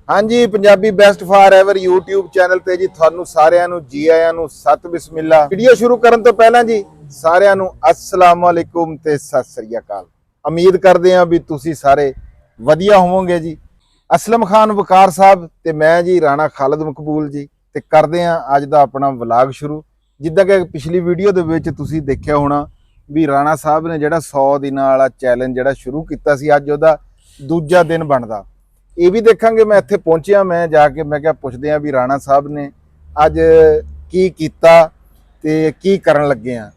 ਹਾਂਜੀ Punjabi best for ever YouTube channel ਤੇ ਜੀ ਤੁਹਾਨੂੰ ਸਾਰਿਆਂ ਨੂੰ ਜੀ ਆਇਆਂ ਨੂੰ ਸਤ ਬਿਸਮਿਲ੍ਲਾ। ਵੀਡੀਓ ਸ਼ੁਰੂ ਕਰਨ ਤੋਂ ਪਹਿਲਾਂ ਜੀ ਸਾਰਿਆਂ ਨੂੰ अस्सलाम वालेकुम ਤੇ ਸਤਿ ਸ੍ਰੀ ਅਕਾਲ। ਉਮੀਦ ਕਰਦੇ ਹਾਂ ਵੀ ਤੁਸੀਂ ਸਾਰੇ ਵਧੀਆ ਹੋਵੋਗੇ ਜੀ। ਅਸਲਮ ਖਾਨ ਵਕਾਰ ਸਾਹਿਬ ਤੇ ਮੈਂ ਜੀ ਰਾਣਾ ਖਾਲਦ ਮਕਬੂਲ ਜੀ ਤੇ ਕਰਦੇ ਹਾਂ ਅੱਜ ਦਾ ਆਪਣਾ ਵਲੌਗ ਸ਼ੁਰੂ। ਜਿੱਦਾਂ ਕਿ ਪਿਛਲੀ ਵੀਡੀਓ ਦੇ ਵਿੱਚ ਤੁਸੀਂ ਦੇਖਿਆ ਹੋਣਾ ਵੀ ਰਾਣਾ ਸਾਹਿਬ ਨੇ ਜਿਹੜਾ 100 ਦਿਨਾਂ ਵਾਲਾ ਚੈਲੰਜ ਜਿਹੜਾ ਸ਼ੁਰੂ ਕੀਤਾ ਸੀ, ਅੱਜ ਉਹਦਾ ਦੂਜਾ ਦਿਨ ਬਣਦਾ। ਇਹ ਵੀ ਦੇਖਾਂਗੇ। ਮੈਂ ਇੱਥੇ ਪਹੁੰਚਿਆ, ਮੈਂ ਜਾ ਕੇ ਮੈਂ ਕਿਹਾ ਪੁੱਛਦੇ ਆ ਵੀ ਰਾਣਾ ਸਾਹਿਬ ਨੇ ਅੱਜ ਕੀ ਕੀਤਾ ਤੇ ਕੀ ਕਰਨ ਲੱਗੇ ਆ,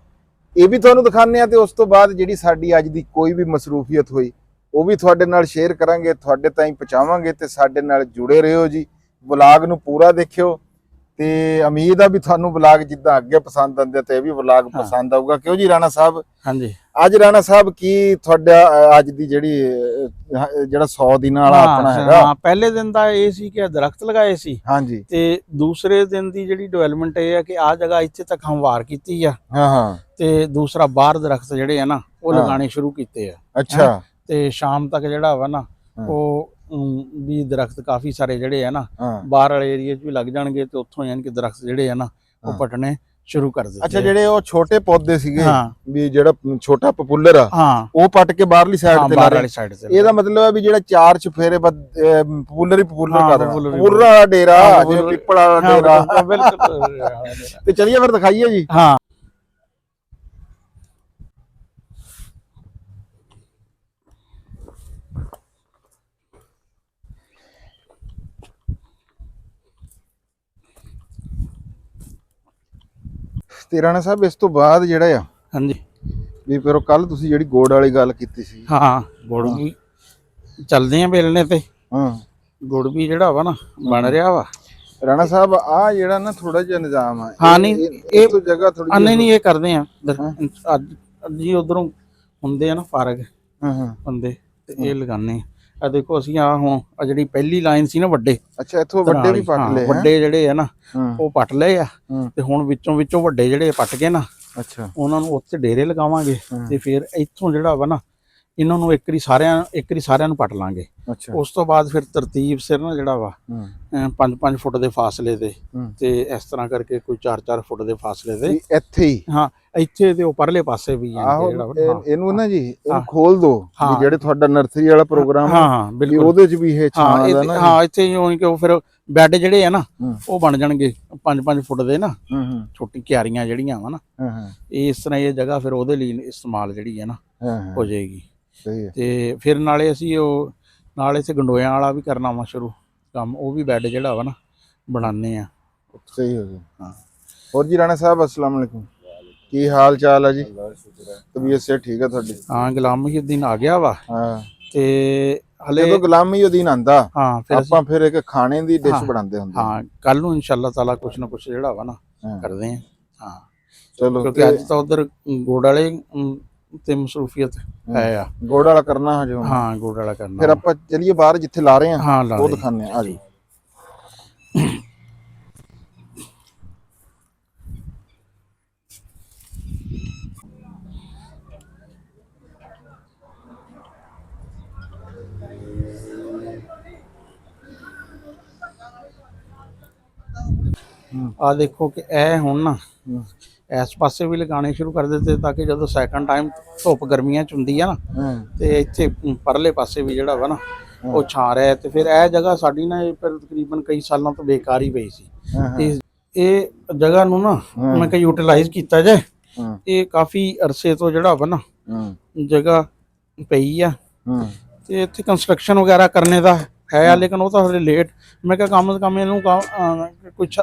ਇਹ ਵੀ ਤੁਹਾਨੂੰ ਦਿਖਾਉਂਦੇ ਆ। ਤੇ ਉਸ ਤੋਂ ਬਾਅਦ ਜਿਹੜੀ ਸਾਡੀ ਅੱਜ ਦੀ ਕੋਈ ਵੀ ਮਸਰੂਫੀਅਤ ਹੋਈ ਉਹ ਵੀ ਤੁਹਾਡੇ ਨਾਲ ਸ਼ੇਅਰ ਕਰਾਂਗੇ, ਤੁਹਾਡੇ ਤਾਈਂ ਪਹੁੰਚਾਵਾਂਗੇ। ਤੇ ਸਾਡੇ ਨਾਲ ਜੁੜੇ ਰਹੋ ਜੀ, ਵਲੌਗ ਨੂੰ ਪੂਰਾ ਦੇਖਿਓ ਤੇ ਉਮੀਦ ਆ ਵੀ ਤੁਹਾਨੂੰ ਵਲੌਗ ਜਿੱਦਾਂ ਅੱਗੇ ਪਸੰਦ ਆਉਂਦੇ ਤੇ ਇਹ ਵੀ ਵਲੌਗ ਪਸੰਦ ਆਊਗਾ। ਕਿਉਂ ਜੀ ਰਾਣਾ ਸਾਹਿਬ? ਹਾਂਜੀ। ਅੱਜ ਰਾਣਾ ਸਾਹਿਬ ਕੀ ਤੁਹਾਡਾ ਅੱਜ ਦੀ ਜਿਹੜਾ 100 ਦਿਨਾਂ ਵਾਲਾ ਆਪਣਾ ਹੈਗਾ? ਹਾਂ, ਪਹਿਲੇ ਦਿਨ ਦਾ ਇਹ ਸੀ ਕਿ ਦਰਖਤ ਲਗਾਏ ਸੀ। ਹਾਂਜੀ। ਤੇ ਦੂਸਰੇ ਦਿਨ ਦੀ ਜਿਹੜੀ ਡਿਵੈਲਪਮੈਂਟ ਇਹ ਹੈ ਕਿ ਆ ਜਗ੍ਹਾ ਇੱਥੇ ਤੱਕ ਹਮਵਾਰ ਕੀਤੀ ਆ। ਹਾਂ। ਤੇ ਦੂਸਰਾ ਬਾਹਰ ਦਰਖਤ ਜਿਹੜੇ ਆ ਨਾ ਉਹ ਲਗਾਣੇ ਸ਼ੁਰੂ ਕੀਤੇ ਆ। ਅੱਛਾ। ਤੇ ਸ਼ਾਮ ਤੱਕ ਜਿਹੜਾ ਵਾ ਨਾ ਉਹ ਵੀ ਦਰਖਤ ਕਾਫੀ ਸਾਰੇ ਜਿਹੜੇ ਆ ਨਾ ਬਾਹਰ ਵਾਲੇ ਏਰੀਆ 'ਚ ਵੀ ਲੱਗ ਜਾਣਗੇ ਤੇ ਉੱਥੋਂ ਯਾਨੀ ਕਿ ਦਰਖਤ ਜਿਹੜੇ ਆ ਨਾ ਉਹ ਪਟਣੇ ਸ਼ੁਰੂ ਕਰ ਦਿੱਤੇ। ਅੱਛਾ, ਜਿਹੜੇ ਉਹ ਛੋਟੇ ਪੌਦੇ ਸੀਗੇ ਵੀ ਜਿਹੜਾ ਛੋਟਾ ਪਪੂਲਰ ਆ ਉਹ ਪੱਟ ਕੇ ਬਾਹਰਲੀ ਸਾਈਡ ਤੇ ਲਾ ਰਹੇ। ਇਹਦਾ ਮਤਲਬ ਹੈ ਵੀ ਜਿਹੜਾ 4 ਚਫੇਰੇ ਪਪੂਲਰ ਹੀ ਪਪੂਲਰ ਕਰ ਦੇਣਾ, ਪੂਰਾ ਡੇਰਾ ਜਿਵੇਂ ਪਿੱਪਲ ਵਾਲਾ ਡੇਰਾ। ਬਿਲਕੁਲ। ਤੇ ਚਲਿਏ ਫਿਰ ਦਿਖਾਈਏ ਜੀ। ਹਾਂ। ਤੇ ਰਾਣਾ ਸਾਹਿਬ ਇਸ ਤੋਂ ਬਾਅਦ ਜਿਹੜਾ ਆ ਹਾਂਜੀ ਵੀ ਫਿਰ ਕੱਲ ਤੁਸੀਂ ਜਿਹੜੀ ਗੋੜ ਵਾਲੀ ਗੱਲ ਕੀਤੀ ਸੀ। ਹਾਂ, ਗੁੜ ਵੀ ਚੱਲਦੇ ਆ ਵੇਲਣੇ ਤੇ। ਹਾਂ, ਗੁੜ ਵੀ ਜਿਹੜਾ ਵਾ ਨਾ ਬਣ ਰਿਹਾ ਵਾ। ਰਾਣਾ ਸਾਹਿਬ ਆ ਜਿਹੜਾ ਨਾ ਥੋੜਾ ਜਿਹਾ ਨਿਜ਼ਾਮ ਆ। ਹਾਂ, ਨਹੀਂ ਇਹ ਤੋਂ ਜਗ੍ਹਾ ਥੋੜੀ ਨਹੀਂ ਇਹ ਕਰਦੇ ਆ ਅੱਜ ਜੀ ਉਧਰੋਂ ਹੁੰਦੇ ਆ ਨਾ ਫਾਰਗ ਬੰਦੇ ਤੇ ਇਹ ਲਗਾਨੇ ਆ। ਦੇਖੋ ਅਸੀਂ ਆ ਹੁਣ ਆ ਜਿਹੜੀ ਪਹਿਲੀ ਲਾਈਨ ਸੀ ਨਾ ਵੱਡੇ। ਅੱਛਾ, ਇੱਥੋਂ ਵੱਡੇ ਵੀ ਪੱਟ ਲਏ। ਵੱਡੇ ਜਿਹੜੇ ਆ ਨਾ ਉਹ ਪੱਟ ਲਏ ਆ ਤੇ ਹੁਣ ਵਿੱਚੋਂ ਵੱਡੇ ਜਿਹੜੇ ਪੱਟ ਕੇ ਨਾ ਅੱਛਾ ਉਹਨਾਂ ਨੂੰ ਉੱਥੇ ਡੇਰੇ ਲਗਾਵਾਂਗੇ ਤੇ ਫਿਰ ਇੱਥੋਂ ਜਿਹੜਾ ਵਾ ਨਾ ਇਹਨਾਂ ਨੂੰ ਇੱਕ ਵਾਰੀ ਸਾਰਿਆਂ ਨੂੰ ਪੱਟ ਲਾਂਗੇ। ਉਸ ਤੋਂ ਬਾਅਦ ਫਿਰ ਤਰਤੀਬ ਸਿਰ ਨਾ ਜਿਹੜਾ ਵਾ 5-5 ਫੁੱਟ ਦੇ ਫਾਸਲੇ ਤੇ ਇਸ ਤਰ੍ਹਾਂ ਕਰਕੇ ਕੋਈ 4-4 ਫੁੱਟ ਦੇ ਫਾਸਲੇ ਤੇ ਇੱਥੇ ਹੀ। ਹਾਂ, ਇੱਥੇ ਤੇ ਉਹ ਪਰਲੇ ਪਾਸੇ ਵੀ ਇਹਨੂੰ ਨਾ ਜੀ ਇਹਨੂੰ ਖੋਲ ਦੋ ਜਿਹੜੇ ਤੁਹਾਡਾ ਨਰਸਰੀ ਵਾਲਾ ਪ੍ਰੋਗਰਾਮ ਬਿਲਕੁਲ ਉਹਦੇ ਚ ਵੀ ਇਹ ਛਾਂ ਦਾ ਨਾ। ਹਾਂ, ਇੱਥੇ ਹੋਣੀ ਕਿ ਉਹ ਫਿਰ ਬੈੱਡ ਜਿਹੜੇ ਆ ਨਾ ਉਹ ਬਣ ਜਾਣਗੇ 5-5 ਫੁੱਟ ਦੇ ਨਾ, ਛੋਟੀ ਕਿਆਰੀਆਂ ਜਿਹੜੀਆਂ ਵਾ ਨਾ। ਇਸ ਤਰ੍ਹਾਂ ਇਹ ਜਗ੍ਹਾ ਫਿਰ ਉਹਦੇ ਲਈ ਇਸਤੇਮਾਲ ਜਿਹੜੀ ਹੈ ਨਾ ਹੋ ਜਾਏਗੀ। ਤੇ ਫਿਰ ਨਾਲੇ ਅਸੀਂ ਉਹ ਨਾਲ ਇੱਥੇ ਗੰਡੋਇਆਂ ਵਾਲਾ ਵੀ ਕਰਨਾ ਵਾ ਸ਼ੁਰੂ ਕੰਮ, ਉਹ ਵੀ ਬੈੱਡ ਜਿਹੜਾ ਵਾ ਨਾ ਬਣਾਉਂਦੇ ਆ। ਸਹੀ ਹੋ ਗਿਆ। ਹਾਂ। ਹੋਰ ਜੀ ਰਾਣਾ ਸਾਹਿਬ अस्सलाम वालेकुम, ਕੀ ਹਾਲ ਚਾਲ ਹੈ ਜੀ? ਤਬੀਅਤ ਸੇ ਠੀਕ ਹੈ ਤੁਹਾਡੀ? ਹਾਂ, ਗੁਲਾਮੁਦੀਨ ਆ ਗਿਆ ਵਾ। ਹਾਂ, ਤੇ ਹਲੇ ਤੋਂ ਗੁਲਾਮੁਦੀਨ ਆਂਦਾ। ਹਾਂ, ਫਿਰ ਆਪਾਂ ਫਿਰ ਇੱਕ ਖਾਣੇ ਦੀ ਡਿਸ਼ ਬਣਾਉਂਦੇ ਹੁੰਦੇ। ਹਾਂ, ਕੱਲ ਨੂੰ ਇਨਸ਼ਾਅੱਲਾ ਤਾਲਾ ਕੁਛ ਨਾ ਕੁਛ ਜਿਹੜਾ ਵਾ ਨਾ ਕਰਦੇ ਆ। ਹਾਂ ਚਲੋ, ਕਿਉਂਕਿ ਅੱਜ ਤਾਂ ਉਧਰ ਗੁੜ ਵਾਲੇ ਤੇ ਮਸਰੂਫੀਅਤ ਹੈ ਆ। ਗੁੜ ਵਾਲਾ ਕਰਨਾ ਹਜੇ। ਹਾਂ, ਗੁੜ ਵਾਲਾ ਕਰਨਾ। ਫਿਰ ਆਪਾਂ ਚਲੀਏ ਬਾਹਰ ਜਿੱਥੇ ਲਾ ਰਹੇ ਆ ਉਹ ਦਿਖਾਉਂਦੇ ਆ। ਆ ਜੀ। ਆ ਦੇਖੋ ਕਿ ਇਹ ਹੁਣ ਨਾ ਇਸ ਪਾਸੇ ਵੀ ਲਗਾਉਣੇ ਸ਼ੁਰੂ ਕਰ ਦਿੱਤੇ ਤਾਂ ਕਿ ਜਦੋਂ ਸੈਕੰਡ ਟਾਈਮ ਧੁੱਪ ਗਰਮੀਆਂ ਚ ਹੁੰਦੀ ਆ ਨਾ ਤੇ ਇੱਥੇ ਪਰਲੇ ਪਾਸੇ ਵੀ ਜਿਹੜਾ ਵਾ ਨਾ ਉਹ ਛਾਂ ਰਿਹਾ। ਤੇ ਫਿਰ ਇਹ ਜਗ੍ਹਾ ਸਾਡੀ ਨਾ ਫਿਰ ਤਕਰੀਬਨ ਕਈ ਸਾਲਾਂ ਤੋਂ ਬੇਕਾਰ ਹੀ ਪਈ ਸੀ। ਇਹ ਜਗ੍ਹਾ ਨੂੰ ਨਾ ਮੈਂ ਕਿ ਯੂਟਿਲਾਈਜ਼ ਕੀਤਾ ਜਾਏ। ਇਹ ਕਾਫੀ ਅਰਸੇ ਤੋਂ ਜਿਹੜਾ ਵਾ ਨਾ ਜਗ੍ਹਾ ਪਈ ਆ ਤੇ ਇੱਥੇ ਕੰਸਟਰਕਸ਼ਨ ਵਗੈਰਾ ਕਰਨੇ ਦਾ ਹੈ ਆ, ਲੇਕਿਨ ਉਹ ਤਾਂ ਹਲੇ ਲੇਟ। ਮੈਂ ਕਿਹਾ ਕੰਮ ਇਹਨੂੰ ਕੁਛ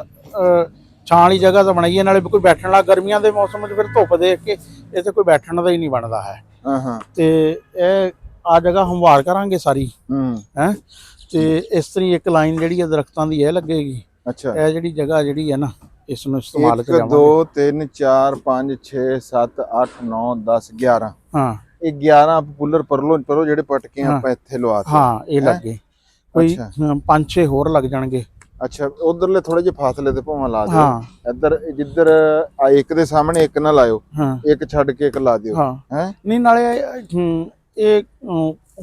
ਛਾਂ ਵਾਲੀ ਜਗ੍ਹਾ ਤਾਂ ਬਣਾਈਏ, ਨਾਲੇ ਕੋਈ ਬੈਠਣ ਵਾਲਾ ਗਰਮੀਆਂ ਦੇ ਮੌਸਮ 'ਚ ਫਿਰ ਧੁੱਪ ਦੇਖ ਕੇ ਇੱਥੇ ਕੋਈ ਬੈਠਣ ਦਾ ਹੀ ਨਹੀਂ ਬਣਦਾ ਹੈ। ਤੇ ਇਹ ਆ ਜਗ੍ਹਾ ਹਮਵਾਰ ਕਰਾਂਗੇ ਸਾਰੀ ਹੈ। ਤੇ ਇਸ ਤਰ੍ਹਾਂ ਇੱਕ ਲਾਈਨ ਜਿਹੜੀ ਹੈ ਦਰਖਤਾਂ ਦੀ ਇਹ ਲੱਗੇਗੀ। ਅੱਛਾ, ਇਹ ਜਿਹੜੀ ਜਗ੍ਹਾ ਜਿਹੜੀ ਹੈ ਨਾ ਇਸ ਨੂੰ ਇਸਤੇਮਾਲ ਕਰਾਂਗੇ। 1 2 3 4 5 6 7 8 9 10 11। ਹਾਂ, ਇਹ 11 ਪਪੂਲਰ ਪਰਲੋ ਜਿਹੜੇ ਪੱਟ ਕੇ ਆਪਾਂ ਇੱਥੇ ਲਵਾਤੇ। ਹਾਂ, ਇਹ ਲੱਗੇ ਕੋਈ 5-6 ਹੋਰ ਲੱਗ ਜਾਣਗੇ। ਅੱਛਾ, ਉਧਰਲੇ ਥੋੜੇ ਜਿਹੇ ਫਾਸਲੇ ਤੇ ਭਾਵੇਂ ਲਾ ਦਿਓ। ਇੱਧਰ ਜਿੱਧਰ ਇੱਕ ਦੇ ਸਾਹਮਣੇ ਇੱਕ ਨਾ ਲਾਇਓ, ਇੱਕ ਛੱਡ ਕੇ ਇੱਕ ਲਾ ਦਿਓ। ਹੈ ਨਹੀਂ, ਨਾਲੇ ਇਹ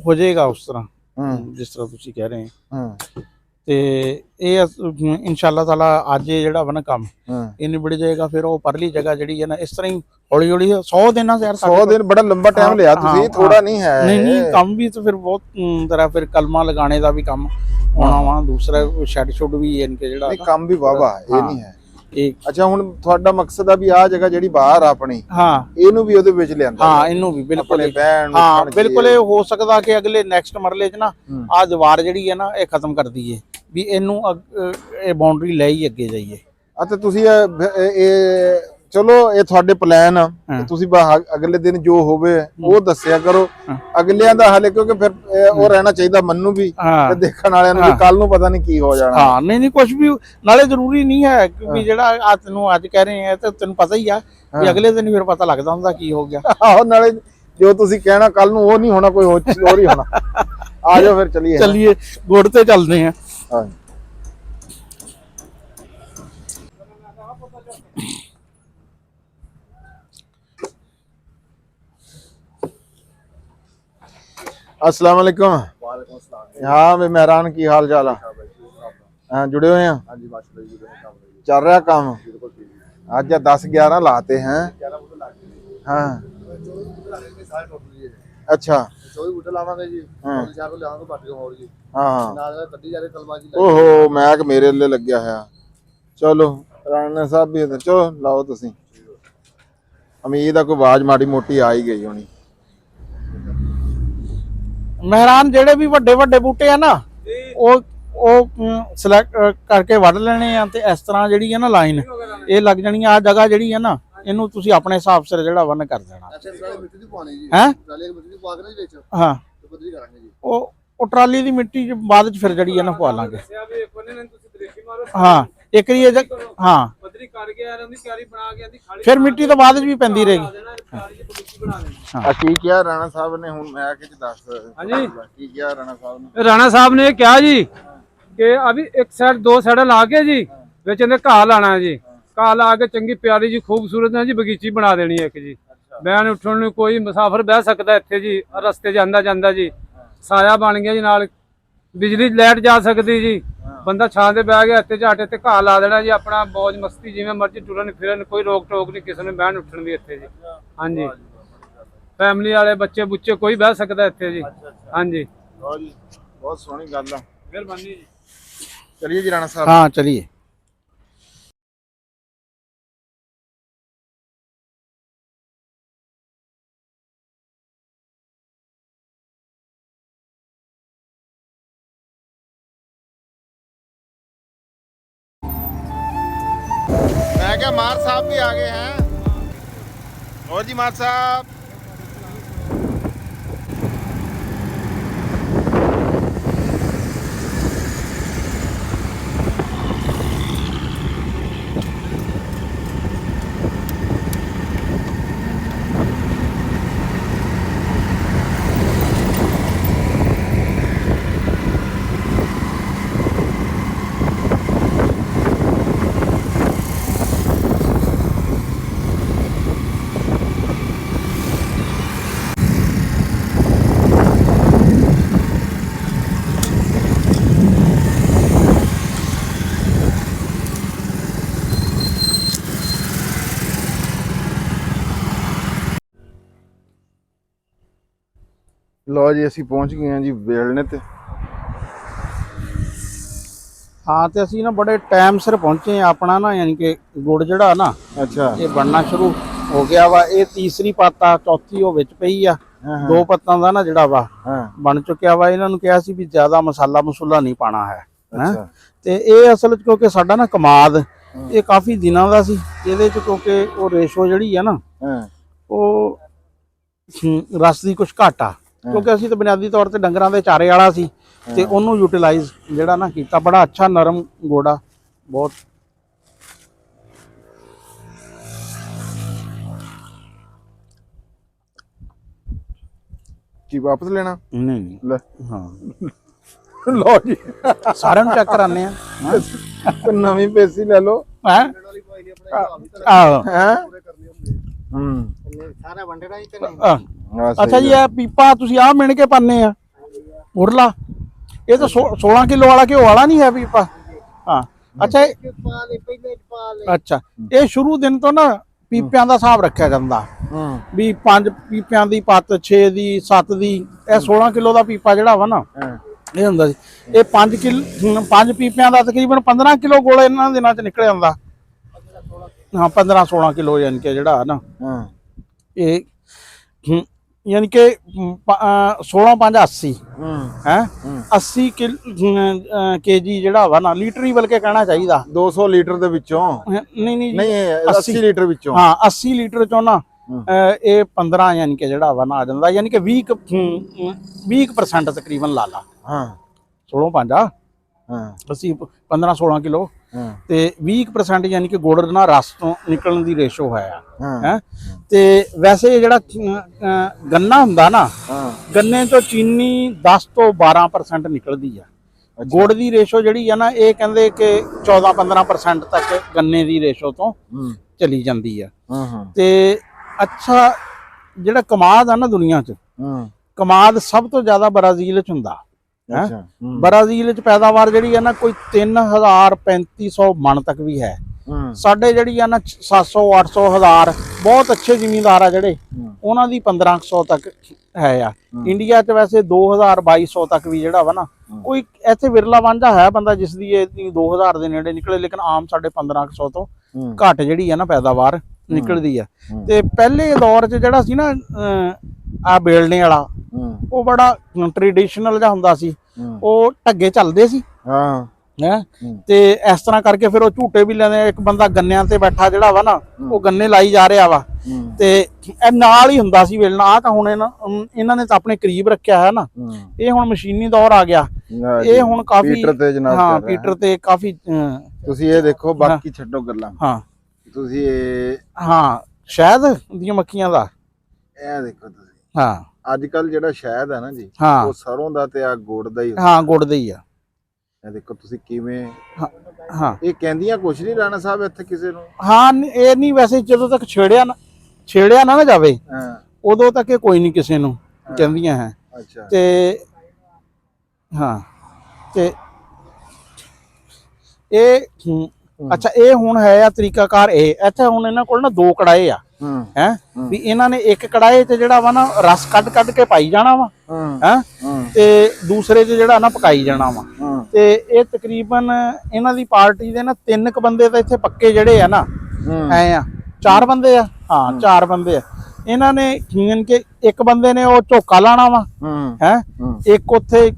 ਹੋ ਜਾਏਗਾ ਉਸ ਤਰ੍ਹਾਂ ਜਿਸ ਤਰ੍ਹਾਂ ਤੁਸੀਂ ਕਹਿ ਰਹੇ ਹੋ। ਤੇ ਇਹ ਇਨਸ਼ਾਅੱਲਾ ਤਾਲਾ ਅੱਜ ਇਹ ਜਿਹੜਾ ਵਾ ਨਾ ਕੰਮ ਹਾਂ ਇਹ ਨਿਬੜ ਜਾਏਗਾ। ਫਿਰ ਉਹ ਪਰਲੀ ਜਗ੍ਹਾ ਜਿਹੜੀ ਹੈ ਨਾ ਇਸ ਤਰ੍ਹਾਂ ਹੀ ਹੌਲੀ ਹੌਲੀ 100 ਦਿਨਾਂ ਯਾਰ 100 ਦਿਨ ਬੜਾ ਲੰਬਾ ਟਾਈਮ ਲਿਆ ਤੁਸੀਂ, ਥੋੜਾ ਨਹੀਂ ਹੈ। ਨਹੀਂ ਕੰਮ ਵੀ ਤਾਂ ਫਿਰ ਬਹੁਤ ਤਰ੍ਹਾਂ ਫਿਰ ਕਲਮਾ ਲਗਾਣੇ ਦਾ ਵੀ ਕੰਮ ਹੋਣਾ ਵਾ, ਦੂਸਰਾ ਸ਼ੈਡ ਸ਼ੁੱਡ ਵੀ ਇਨਕੇ ਜਿਹੜਾ ਨਹੀਂ ਕੰਮ ਵੀ ਵਾਵਾ ਇਹ ਨਹੀਂ ਹੈ। ਇੱਕ ਅੱਛਾ ਹੁਣ ਤੁਹਾਡਾ ਮਕਸਦ ਆ ਵੀ ਆ ਜਗ੍ਹਾ ਜਿਹੜੀ ਬਾਹਰ ਆ ਆਪਣੀ ਹਾਂ ਇਹਨੂੰ ਵੀ ਉਹਦੇ ਵਿੱਚ ਲਿਆਂਦਾ ਹਾਂ ਇਹਨੂੰ ਵੀ ਬਿਲਕੁਲ ਆਪਣੇ ਬਹਿਣ ਹਾਂ ਉੱਠਣ ਬਿਲਕੁਲ ਇਹ ਹੋ ਸਕਦਾ ਕਿ ਅਗਲੇ ਨੈਕਸਟ ਮਰਲੇ 'ਚ ਨਾ ਆ ਦੀਵਾਰ ਜਿਹੜੀ ਹੈ ਨਾ ਇਹ ਖਤਮ ਕਰ ਦਈਏ ਵੀ ਇਹਨੂੰ ਇਹ ਬਾਉਂਡਰੀ ਲੈ ਹੀ ਅੱਗੇ ਜਾਈਏ। ਤੇ ਤੁਸੀਂ ਇਹ ਚਲੋ ਇਹ ਤੁਹਾਡੇ ਪਲਾਨ ਆ, ਤੁਸੀਂ ਅਗਲੇ ਦਿਨ ਜੋ ਹੋਵੇ ਉਹ ਦੱਸਿਆ ਕਰੋ ਅਗਲਿਆਂ ਦਾ ਹਾਲੇ, ਕਿਉਂਕਿ ਫਿਰ ਉਹ ਰਹਿਣਾ ਚਾਹੀਦਾ ਮੈਨੂੰ ਵੀ ਤੇ ਦੇਖਣ ਵਾਲਿਆਂ ਨੂੰ ਵੀ, ਕੱਲ ਨੂੰ ਪਤਾ ਨਹੀਂ ਕੀ ਹੋ ਜਾਣਾ। ਹਾਂ ਨਹੀਂ ਕੁਝ ਵੀ ਨਾਲੇ ਜ਼ਰੂਰੀ ਨਹੀਂ ਹੈ ਕਿ ਜਿਹੜਾ ਆ ਤੈਨੂੰ ਅੱਜ ਕਹਿ ਰਹੇ ਆ ਤੇ ਤੈਨੂੰ ਪਤਾ ਹੀ ਆ ਵੀ ਅਗਲੇ ਦਿਨ ਫਿਰ ਪਤਾ ਲੱਗਦਾ ਹੁੰਦਾ ਕੀ ਹੋ ਗਿਆ। ਆਹੋ ਨਾਲੇ ਜੋ ਤੁਸੀਂ ਕਹਿਣਾ ਕੱਲ ਨੂੰ ਉਹ ਨਹੀਂ ਹੋਣਾ, ਕੋਈ ਹੋਰ ਹੀ ਹੋਣਾ। ਆ ਜਾਓ ਫਿਰ ਚੱਲੀਏ ਗੁੜ ਤੇ ਚੱਲਦੇ ਆ। अस्सलाम वालेकुम। हाँ भाई मेहरान की हाल चाल हाँ जुड़े हुए हैं चल रहा काम आज 10-11 लाते हैं हाँ अच्छा ओहो मैक मेरे लिए लग गया है। चलो राणा साहब भी इधर, चलो लाओ तुसी। उम्मीद है कोई आवाज माड़ी मोटी आ ही गई होनी। ਮਹਿਰਾਨ ਜਿਹੜੇ ਵੀ ਵੱਡੇ ਵੱਡੇ ਬੂਟੇ ਆ ਨਾ ਉਹ ਸਿਲੈਕਟ ਕਰਕੇ ਵੱਢ ਲੈਣੇ ਆ ਤੇ ਇਸ ਤਰ੍ਹਾਂ ਜਿਹੜੀ ਹੈ ਨਾ ਲਾਈਨ ਇਹ ਲੱਗ ਜਾਣੀ ਆ ਜਗ੍ਹਾ ਜਿਹੜੀ ਹੈ ਨਾ ਇਹਨੂੰ ਤੁਸੀਂ ਆਪਣੇ ਹਿਸਾਬ ਸਿਰ ਜਿਹੜਾ ਵਨ ਕਰ ਦੇਣਾ ਹੈ। ਹਾਂ ਉਹ ਟਰਾਲੀ ਦੀ ਮਿੱਟੀ ਚ ਬਾਅਦ ਚ ਫਿਰ ਜਿਹੜੀ ਹੈ ਨਾ ਪਵਾ ਲਾਂਗੇ। ਹਾਂ ਇੱਕ ਵਾਰੀ ਹਾਂ ਫਿਰ ਮਿੱਟੀ ਤੋਂ ਬਾਅਦ ਵੀ ਪੈਂਦੀ ਰਹੇਗੀ। ਕੀ ਕਿਹਾ ਰਾਣਾ ਸਾਹਿਬ ਨੇ ਹੁਣ ਮੈਂ ਕਿ ਦੱਸ ਹਾਂਜੀ ਕੀ ਕਿਹਾ ਰਾਣਾ ਸਾਹਿਬ ਨੇ? ਰਾਣਾ ਸਾਹਿਬ ਨੇ ਕਿਹਾ ਜੀ ਕਿ ਅਭੀ ਇੱਕ ਸਾਈਡ ਦੋ ਸਾਈਡਾਂ ਲਾ ਕੇ ਜੀ ਵਿੱਚ ਇਹਨੇ ਘਾਹ ਲਾਣਾ ਜੀ, ਘਾਹ ਲਾ ਕੇ ਚੰਗੀ ਪਿਆਰੀ ਜੀ ਖੂਬਸੂਰਤ ਨਾ ਜੀ ਬਗੀਚੀ ਬਣਾ ਦੇਣੀ ਹੈ ਇੱਕ ਜੀ। ਬੈਣ ਉੱਠਣ ਨੂੰ ਕੋਈ ਮੁਸਾਫਰ ਬਹਿ ਸਕਦਾ ਇੱਥੇ ਜੀ, ਰਸਤੇ ਜਾਂਦਾ ਜਾਂਦਾ ਜੀ ਸਾਇਆ ਬਣ ਗਿਆ ਜੀ, ਨਾਲ ਬਿਜਲੀ ਲਾਈਟ ਜਾ ਸਕਦੀ ਜੀ, ਬੰਦਾ ਛਾਂ ਤੇ ਬਹਿ ਗਿਆ ਇੱਥੇ ਝਾਟੇ ਤੇ ਘਾਹ ਲਾ ਦੇਣਾ ਜੀ, ਆਪਣਾ ਮौज ਮਸਤੀ ਜਿਵੇਂ ਮਰਜ਼ੀ ਟੁਰਨ ਫਿਰਨ, ਕੋਈ ਰੋਕ ਟੋਕ ਨਹੀਂ ਕਿਸੇ ਨੂੰ ਬਹਿਣ ਉੱਠਣ ਦੀ ਇੱਥੇ ਜੀ। ਹਾਂਜੀ ਫੈਮਿਲੀ ਵਾਲੇ ਬੱਚੇ ਬੁੱਚੇ ਕੋਈ ਬਹਿ ਸਕਦਾ ਇੱਥੇ ਜੀ। ਹਾਂਜੀ ਬਹੁਤ ਸੋਹਣੀ ਗੱਲ ਆ, ਮਿਹਰਬਾਨੀ ਜੀ। ਚਲਿਏ ਜੀ ਰਾਣਾ ਸਾਹਿਬ। ਹਾਂ ਚਲਿਏ। मैं क्या मार साहब भी आ गए हैं। और जी मार साहब ਲਓ ਜੀ ਅਸੀਂ ਪਹੁੰਚ ਗਏ ਹਾਂ ਜੀ ਵੇਲਣੇ ਤੇ। ਹਾਂ ਤੇ ਅਸੀਂ ਨਾ ਬੜੇ ਟਾਈਮ ਸਿਰ ਪਹੁੰਚੇ ਆ। ਆਪਣਾ ਨਾ ਯਾਨੀ ਕਿ ਗੁੜ ਜਿਹੜਾ ਨਾ ਅੱਛਾ ਇਹ ਬਣਨਾ ਸ਼ੁਰੂ ਹੋ ਗਿਆ ਵਾ। ਇਹ ਤੀਸਰੀ ਪੱਤ ਆ, ਚੌਥੀ ਉਹ ਵਿੱਚ ਪਈ ਆ। ਦੋ ਪੱਤਾਂ ਦਾ ਨਾ ਜਿਹੜਾ ਵਾ ਬਣ ਚੁੱਕਿਆ ਵਾ। ਇਹਨਾਂ ਨੂੰ ਕਿਹਾ ਸੀ ਵੀ ਜ਼ਿਆਦਾ ਮਸਾਲਾ ਮਸੂਲਾ ਨਹੀਂ ਪਾਣਾ ਹੈ ਤੇ ਇਹ ਅਸਲ ਚ ਕਿਉਂਕਿ ਸਾਡਾ ਨਾ ਕਮਾਦ ਇਹ ਕਾਫੀ ਦਿਨਾਂ ਦਾ ਸੀ, ਇਹਦੇ ਚ ਕਿਉਂਕਿ ਉਹ ਰੇਸ਼ੋ ਜਿਹੜੀ ਆ ਨਾ ਉਹ ਰਸ ਦੀ ਕੁਛ ਘੱਟ ਆ, ਕਿਉਂਕਿ ਅਸੀਂ ਤਾਂ ਬੁਨਿਆਦੀ ਤੌਰ ਤੇ ਡੰਗਰਾਂ ਦੇ ਚਾਰੇ ਵਾਲਾ ਸੀ ਤੇ ਉਹਨੂੰ ਯੂਟਿਲਾਈਜ਼ ਜਿਹੜਾ ਨਾ ਕੀਤਾ। ਬੜਾ ਅੱਛਾ ਨਰਮ ਗੋੜਾ ਬਹੁਤ। ਕੀ ਵਾਪਸ ਲੈਣਾ? ਨਹੀਂ ਲੈ ਹਾਂ ਲਓ ਜੀ ਸਾਰਿਆਂ ਨੂੰ ਚੈੱਕ ਕਰਾਨੇ ਆ। ਨਵੀਂ ਪੇਸੀ ਲੈ ਲਓ ਹੈ ਆਹ ਹੈ ਸਾਰਾ ਵੰਡਣਾ ਹੀ ਤੇ ਨਹੀਂ। ਅੱਛਾ ਜੀ ਇਹ ਪੀਪਾ ਤੁਸੀਂ ਆਹ ਮਿਣ ਕੇ ਪਾਣੇ ਆ ਉਰਲਾ, ਇਹ ਤਾਂ 16 ਕਿਲੋ ਵਾਲਾ ਘਿਓ ਵਾਲਾ ਨਹੀਂ ਹੈ ਪੀਪਾ। ਹਾਂ ਅੱਛਾ ਅੱਛਾ, ਇਹ ਸ਼ੁਰੂ ਦਿਨ ਤੋਂ ਨਾ ਪੀਪਿਆਂ ਦਾ ਹਿਸਾਬ ਰੱਖਿਆ ਜਾਂਦਾ ਵੀ 5 ਪੀਪਿਆਂ ਦੀ ਪੱਤ, 6 ਦੀ, 7 ਦੀ। ਇਹ 16 ਕਿਲੋ ਦਾ ਪੀਪਾ ਜਿਹੜਾ ਵਾ ਨਾ ਇਹ ਹੁੰਦਾ ਸੀ। ਇਹ 5 ਪੀਪਿਆਂ ਦਾ ਤਕਰੀਬਨ 15 ਕਿਲੋ ਗੁੜ ਇਹਨਾਂ ਦਿਨਾਂ ਚ ਨਿਕਲ ਜਾਂਦਾ। ਹਾਂ 15-16 ਕਿਲੋ ਯਾਨੀ ਕਿ ਜਿਹੜਾ ਨਾ ਇਹ ਯਾਨੀ ਕਿ 16-5 80 ਹੈ 80 kg ਜਿਹੜਾ ਵਾ ਨਾ, ਲੀਟਰ ਹੀ ਬਲਕਿ ਕਹਿਣਾ ਚਾਹੀਦਾ। 200 ਲੀਟਰ ਦੇ ਵਿੱਚੋਂ ਨਹੀਂ 80 ਲੀਟਰ ਵਿੱਚੋਂ। ਹਾਂ 80 ਲੀਟਰ ਚੋਂ ਨਾ ਇਹ 15 ਯਾਨੀ ਕਿ ਜਿਹੜਾ ਵਾ ਨਾ ਆ ਜਾਂਦਾ, ਯਾਨੀ ਕਿ 20% ਤਕਰੀਬਨ ਲਾ ਲਾ। ਹਾਂ 16-5 80 15-16 ਕਿਲੋ ਤੇ 20% ਯਾਨੀ ਕਿ ਗੁੜ ਨਾਲ ਰਸ ਤੋਂ ਨਿਕਲਣ ਦੀ ਰੇਸ਼ੋ ਹੈ। ਤੇ ਵੈਸੇ ਜਿਹੜਾ ਗੰਨਾ ਹੁੰਦਾ ਨਾ, ਗੰਨੇ ਤੋਂ ਚੀਨੀ 10 ਤੋਂ 12% ਨਿਕਲਦੀ ਆ। ਗੁੜ ਦੀ ਰੇਸ਼ੋ ਜਿਹੜੀ ਆ ਨਾ, ਇਹ ਕਹਿੰਦੇ ਕਿ 14-15% ਤੱਕ ਗੰਨੇ ਦੀ ਰੇਸ਼ੋ ਤੋਂ ਚਲੀ ਜਾਂਦੀ ਆ। ਤੇ ਅੱਛਾ, ਜਿਹੜਾ ਕਮਾਦ ਆ ਨਾ ਦੁਨੀਆ 'ਚ, ਕਮਾਦ ਸਭ ਤੋਂ ਜ਼ਿਆਦਾ ਬ੍ਰਾਜ਼ੀਲ 'ਚ ਹੁੰਦਾ। ਬ੍ਰਾਜ਼ੀਲ 'ਚ ਪੈਦਾਵਾਰ ਜਿਹੜੀ ਆ ਨਾ ਕੋਈ 3000-3500 ਮਣ ਤੱਕ ਵੀ ਹੈ। ਸਾਡੇ ਜਿਹੜੀ ਆ ਨਾ 700-800 1000 ਬਹੁਤ ਅੱਛੇ ਜ਼ਿਮੀਂਦਾਰ ਆ ਜਿਹੜੇ, ਉਹਨਾਂ ਦੀ 1500 ਤੱਕ ਹੈ ਆ। ਇੰਡੀਆ 'ਚ ਵੈਸੇ 2000-2200 ਤੱਕ ਵੀ ਜਿਹੜਾ ਵਾ ਨਾ, ਕੋਈ ਇੱਥੇ ਵਿਰਲਾ ਵਾਂਝਾ ਹੈ ਬੰਦਾ ਜਿਸ ਦੀ ਇਹ 2000 ਦੇ ਨੇੜੇ ਨਿਕਲੇ, ਲੇਕਿਨ ਆਮ ਸਾਡੇ 1500 ਤੋਂ ਘੱਟ ਜਿਹੜੀ ਆ ਨਾ ਪੈਦਾਵਾਰ ਨਿਕਲਦੀ ਆ। ਤੇ ਪਹਿਲੇ ਦੌਰ 'ਚ ਜਿਹੜਾ ਸੀ ਨਾ ਆ ਬੇਲਣੇ ਵਾਲਾ, ਉਹ ਬੜਾ ਟ੍ਰੈਡੀਸ਼ਨਲ ਜਿਹਾ ਹੁੰਦਾ ਸੀ। ਉਹ ਢੱਗੇ ਚੱਲਦੇ ਸੀ ਤੇ ਇਸ ਤਰ੍ਹਾਂ ਕਰਕੇ ਫਿਰ ਉਹ ਝੂਟੇ ਵੀ ਲੈਂਦੇ। ਇੱਕ ਬੰਦਾ ਗੰਨਿਆਂ ਤੇ ਬੈਠਾ ਜਿਹੜਾ ਵਾ ਨਾ, ਉਹ ਗੰਨੇ ਲਾਈ ਜਾ ਰਿਹਾ ਵਾ ਤੇ ਇਹ ਨਾਲ ਹੀ ਹੁੰਦਾ ਸੀ ਵੇਲਣਾ। ਆ ਤਾਂ ਹੁਣ ਇਹਨਾਂ ਨੇ ਤਾਂ ਆਪਣੇ ਕਰੀਬ ਰੱਖਿਆ ਹੈ ਨਾ। ਇਹ ਹੁਣ ਮਸ਼ੀਨੀ ਦੌਰ ਆ ਗਿਆ। ਇਹ ਹੁਣ ਕਾਫੀ ਹਾਂ ਪੀਟਰ ਤੇ ਕਾਫੀ। ਤੁਸੀਂ ਇਹ ਦੇਖੋ, ਬਾਕੀ ਛੱਡੋ ਗੱਲਾਂ। ਹਾਂ ਤੁਸੀਂ ਇਹ ਹਾਂ ਸ਼ਹਿਦ ਦੀਆਂ ਮੱਖੀਆਂ ਦਾ ਇਹ ਦੇਖੋ ਤੁਸੀਂ। ਹਾਂ ਅੱਜ ਕੱਲ ਜਿਹੜਾ ਸ਼ਹਿਦ ਹੈ ਨਾ ਜੀ, ਹਾਂ ਉਹ ਸਰੋਂ ਦਾ ਤੇ ਆ ਗੁੜ ਦਾ ਹੀ। ਹਾਂ ਗੁੜ ਦਾ ਹੀ ਆ। ਇਹ ਦੇਖੋ ਤੁਸੀਂ ਕਿਵੇਂ। ਹਾਂ ਇਹ ਕਹਿੰਦੀਆਂ ਕੁਛ ਨਹੀਂ ਰਾਣਾ ਸਾਹਿਬ ਇੱਥੇ ਕਿਸੇ ਨੂੰ। ਹਾਂ ਇਹ ਨਹੀਂ, ਵੈਸੇ ਜਦੋਂ ਤੱਕ ਛੇੜਿਆ ਨਾ ਜਾਵੇ ਉਦੋਂ ਤੱਕ ਇਹ ਕੋਈ ਨਹੀਂ ਕਿਸੇ ਨੂੰ ਕਹਿੰਦੀਆਂ ਹੈ। ਅੱਛਾ। ਤੇ ਹਾਂ ਤੇ ਇਹ ਅੱਛਾ, ਇਹ ਹੁਣ ਹੈ ਆ ਤਰੀਕਾਕਾਰ। ਇਹ ਇੱਥੇ ਹੁਣ ਇਹਨਾਂ ਕੋਲ ਨਾ 2 ਕੜਾਏ ਆ ਹੈ ਵੀ ਇਹਨਾਂ ਨੇ ਇੱਕ ਕੜਾਏ ਤੇ ਜਿਹੜਾ ਵਾ ਨਾ ਰਸ ਕੱਢ ਕੇ ਪਾਈ ਜਾਣਾ ਵਾ ਹੈ ਤੇ ਦੂਸਰੇ 'ਚ ਜਿਹੜਾ ਨਾ ਪਕਾਈ ਜਾਣਾ ਵਾ। ਤੇ ਇਹ ਤਕਰੀਬਨ ਇਹਨਾਂ ਦੀ ਪਾਰਟੀ ਦੇ ਨਾ 3 ਕੁ ਬੰਦੇ ਤਾਂ ਇੱਥੇ ਪੱਕੇ ਜਿਹੜੇ ਆ ਨਾ ਐ ਆ। 4 ਬੰਦੇ ਆ। ਹਾਂ 4 ਬੰਦੇ ਆ। ਇਹਨਾਂ ਨੇ ਕਿ ਇੱਕ ਬੰਦੇ ਨੇ ਉਹ ਝੋਕਾ ਲਾਣਾ ਵਾ ਹੈ, ਇੱਕ ਉੱਥੇ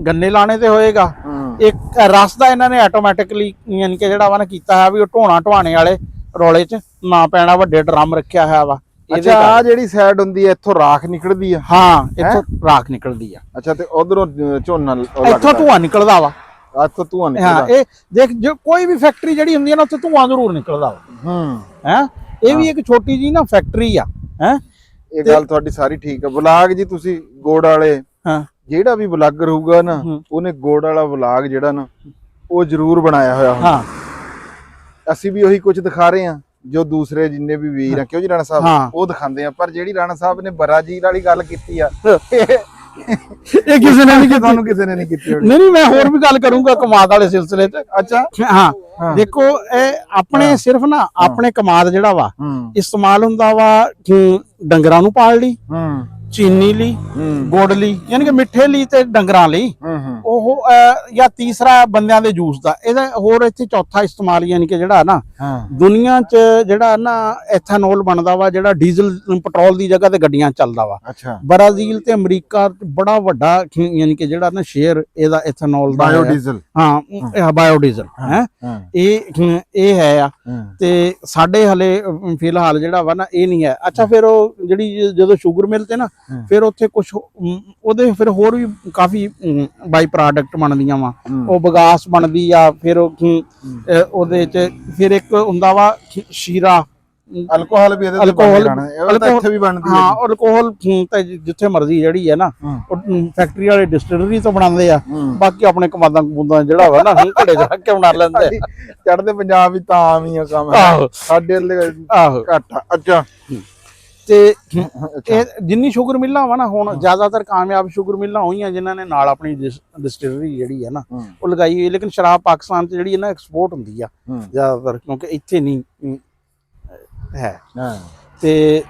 ਗੰਨੇ ਲਾਣੇ ਤੇ ਹੋਏਗਾ, ਇੱਕ ਰਸ ਦਾ ਇਹਨਾਂ ਨੇ ਆਟੋਮੈਟਿਕਲੀ ਯਾਨੀ ਕਿ ਜਿਹੜਾ ਵਾ ਨਾ ਕੀਤਾ ਹੈ ਵੀ ਉਹ ਢੋਣੇ ਵਾਲੇ ਰੌਲੇ 'ਚ ਨਾ ਪੈਣਾ, ਵੱਡੇ ਡਰਮ ਰੱਖਿਆ ਹੋਇਆ ਵਾ। ਅੱਛਾ, ਆ ਜਿਹੜੀ ਸਾਈਡ ਹੁੰਦੀ ਹੈ ਇੱਥੋਂ ਰਾਖ ਨਿਕਲਦੀ ਆ। ਹਾਂ ਇੱਥੋਂ ਰਾਖ ਨਿਕਲਦੀ ਆ। ਅੱਛਾ, ਤੇ ਉਧਰੋਂ ਝੋਨਾ ਇੱਥੋਂ ਧੂੰਆਂ ਨਿਕਲਦਾ ਵਾ। ਇੱਥੋਂ ਧੂੰਆਂ ਨਿਕਲਦਾ। ਹਾਂ ਇਹ ਦੇਖ, ਜੋ ਕੋਈ ਵੀ ਫੈਕਟਰੀ ਜਿਹੜੀ ਹੁੰਦੀ ਹੈ ਨਾ, ਉੱਥੇ ਧੂੰਆਂ ਜ਼ਰੂਰ ਨਿਕਲਦਾ ਵਾ। ਹੈ ਇਹ ਵੀ ਇੱਕ ਛੋਟੀ ਜੀ ਨਾ ਫੈਕਟਰੀ ਆ। ਹੈ ਇਹ ਗੱਲ ਤੁਹਾਡੀ ਸਾਰੀ ਠੀਕ ਆ। ਵਲਾਗ ਜੀ ਤੁਸੀਂ ਗੁੜ ਵਾਲੇ, ਜਿਹੜਾ ਵੀ ਵਲਾਗਰ ਹੋਊਗਾ ਨਾ, ਉਹਨੇ ਗੁੜ ਵਾਲਾ ਵਲਾਗ ਜਿਹੜਾ ਨਾ ਉਹ ਜ਼ਰੂਰ ਬਣਾਇਆ ਹੋਇਆ ਹੁੰਦਾ। ਅਸੀਂ ਵੀ ਉਹੀ ਕੁਝ ਦਿਖਾ ਰਹੇ ਹਾਂ ਜੋ ਦੂਸਰੇ ਜਿੰਨੇ ਵੀ ਵੀਰ ਆ, ਕਿਉਂ ਜੀ ਰਾਣਾ ਸਾਹਿਬ, ਉਹ ਦਿਖਾਉਂਦੇ ਆ। ਪਰ ਜਿਹੜੀ ਰਾਣਾ ਸਾਹਿਬ ਨੇ ਬਰਾਜੀਲ ਵਾਲੀ ਗੱਲ ਕੀਤੀ ਆ, ਇਹ ਕਿਸੇ ਨੇ ਨਹੀਂ ਕੀਤੀ। ਤੁਹਾਨੂੰ ਕਿਸੇ ਨੇ ਨਹੀਂ ਕੀਤੀ। ਨਹੀਂ ਮੈਂ ਹੋਰ ਵੀ ਗੱਲ ਕਰੂੰਗਾ ਕਮਾਦ ਵਾਲੇ ਸਿਲਸਿਲੇ 'ਚ। ਅੱਛਾ। ਹਾਂ ਦੇਖੋ, ਇਹ ਆਪਣੇ ਸਿਰਫ ਨਾ ਆਪਣੇ ਕਮਾਦ ਜਿਹੜਾ ਵਾ ਇਸਤੇਮਾਲ ਹੁੰਦਾ ਵਾ ਡੰਗਰਾਂ ਨੂੰ ਪਾਲ ਲਈ, ਚੀਨੀ ਲਈ, ਗੁੜ ਲਈ, ਯਾਨੀ ਕਿ ਮਿੱਠੇ ਲਈ ਤੇ ਡੰਗਰਾਂ ਲਈ। ਉਹ ਜਾਂ ਤੀਸਰਾ ਬੰਦਿਆਂ ਦੇ ਜੂਸ ਦਾ। ਇਹਦਾ ਹੋਰ ਇੱਥੇ ਚੌਥਾ ਇਸਤੇਮਾਲ ਯਾਨੀ ਕਿ ਜਿਹੜਾ ਨਾ ਦੁਨੀਆ 'ਚ ਜਿਹੜਾ ਨਾ ਐਥਨੋਲ ਬਣਦਾ ਵਾ, ਜਿਹੜਾ ਡੀਜ਼ਲ ਪੈਟਰੋਲ ਦੀ ਜਗ੍ਹਾ ਤੇ ਗੱਡੀਆਂ ਚੱਲਦਾ ਵਾ। ਬ੍ਰਾਜ਼ੀਲ ਤੇ ਅਮਰੀਕਾ ਬੜਾ ਵੱਡਾ ਯਾਨੀ ਕਿ ਜਿਹੜਾ ਨਾ ਸ਼ੇਅਰ ਇਹਦਾ ਐਥਨੋਲ ਦਾ, ਬਾਇਓਡੀਜ਼ਲ। ਹਾਂ ਬਾਇਓਡੀਜ਼ਲ ਹੈ। ਇਹ ਹੈ ਆ। ਤੇ ਸਾਡੇ ਹਲੇ ਫਿਲਹਾਲ ਜਿਹੜਾ ਵਾ ਨਾ ਇਹ ਨਹੀਂ ਹੈ। ਅੱਛਾ, ਫਿਰ ਉਹ ਜਿਹੜੀ ਜਦੋਂ ਸ਼ੂਗਰ ਮਿਲ ਤੇ ਨਾ ਫਿਰ ਉੱਥੇ ਕੁਝ ਉਹਦੇ ਫਿਰ ਹੋਰ ਵੀ ਕਾਫੀ ਬਾਈ ਪ੍ਰੋਡਕਟ ਬਣਦੀਆਂ ਵਾ। ਉਹ ਬਗਾਸ ਬਣਦੀ ਆ। ਫਿਰ ਉਹਦੇ ਚ ਫਿਰ ਇੱਕ ਹੁੰਦਾ ਵਾ ਸ਼ੀਰਾ, ਅਲਕੋਹਲ ਵੀ ਇਹਦੇ ਇੱਥੇ ਵੀ ਬਣਦੀ ਹੈ। ਹਾਂ, ਅਲਕੋਹਲ ਤਾਂ ਜਿੱਥੇ ਮਰਜ਼ੀ ਜਿਹੜੀ ਹੈ ਨਾ ਉਹ ਫੈਕਟਰੀ ਵਾਲੇ ਡਿਸਟਿਲਰੀ ਤੋਂ ਬਣਾਉਂਦੇ ਆ। ਬਾਕੀ ਆਪਣੇ ਕਮਾਦਾਂ ਕਮੂਦਾਂ ਜਿਹੜਾ ਵਾ ਨਾ ਘੜੇ ਚ ਰੱਖ ਕੇ ਬਣਾ ਲੈਂਦੇ। ਚੜ੍ਹਦੇ ਪੰਜਾਬ ਵੀ ਤਾਂ ਆਮ ਹੀ ਆ ਕੰਮ। ਸਾਡੇ ਘੱਟ ਆ। ਅੱਛਾ, ਤੇ ਇਹ ਜਿੰਨੀ ਸ਼ੂਗਰ ਮਿੱਲਾਂ ਵਾ ਨਾ ਹੁਣ ਜ਼ਿਆਦਾਤਰ ਕਾਮਯਾਬ ਸ਼ੂਗਰ ਮਿੱਲਾਂ ਹੋਈਆਂ ਜਿਨ੍ਹਾਂ ਨੇ ਨਾਲ ਆਪਣੀ ਡਿਸਟਿਲਰੀ ਜਿਹੜੀ ਹੈ ਨਾ ਉਹ ਲਗਾਈ ਹੋਈ। ਲੇਕਿਨ ਸ਼ਰਾਬ ਪਾਕਿਸਤਾਨ 'ਚ ਜਿਹੜੀ ਹੈ ਨਾ ਐਕਸਪੋਰਟ ਹੁੰਦੀ ਆ ਜ਼ਿਆਦਾਤਰ, ਕਿਉਂਕਿ ਇੱਥੇ ਨਹੀਂ ਹੈ। ਤੇ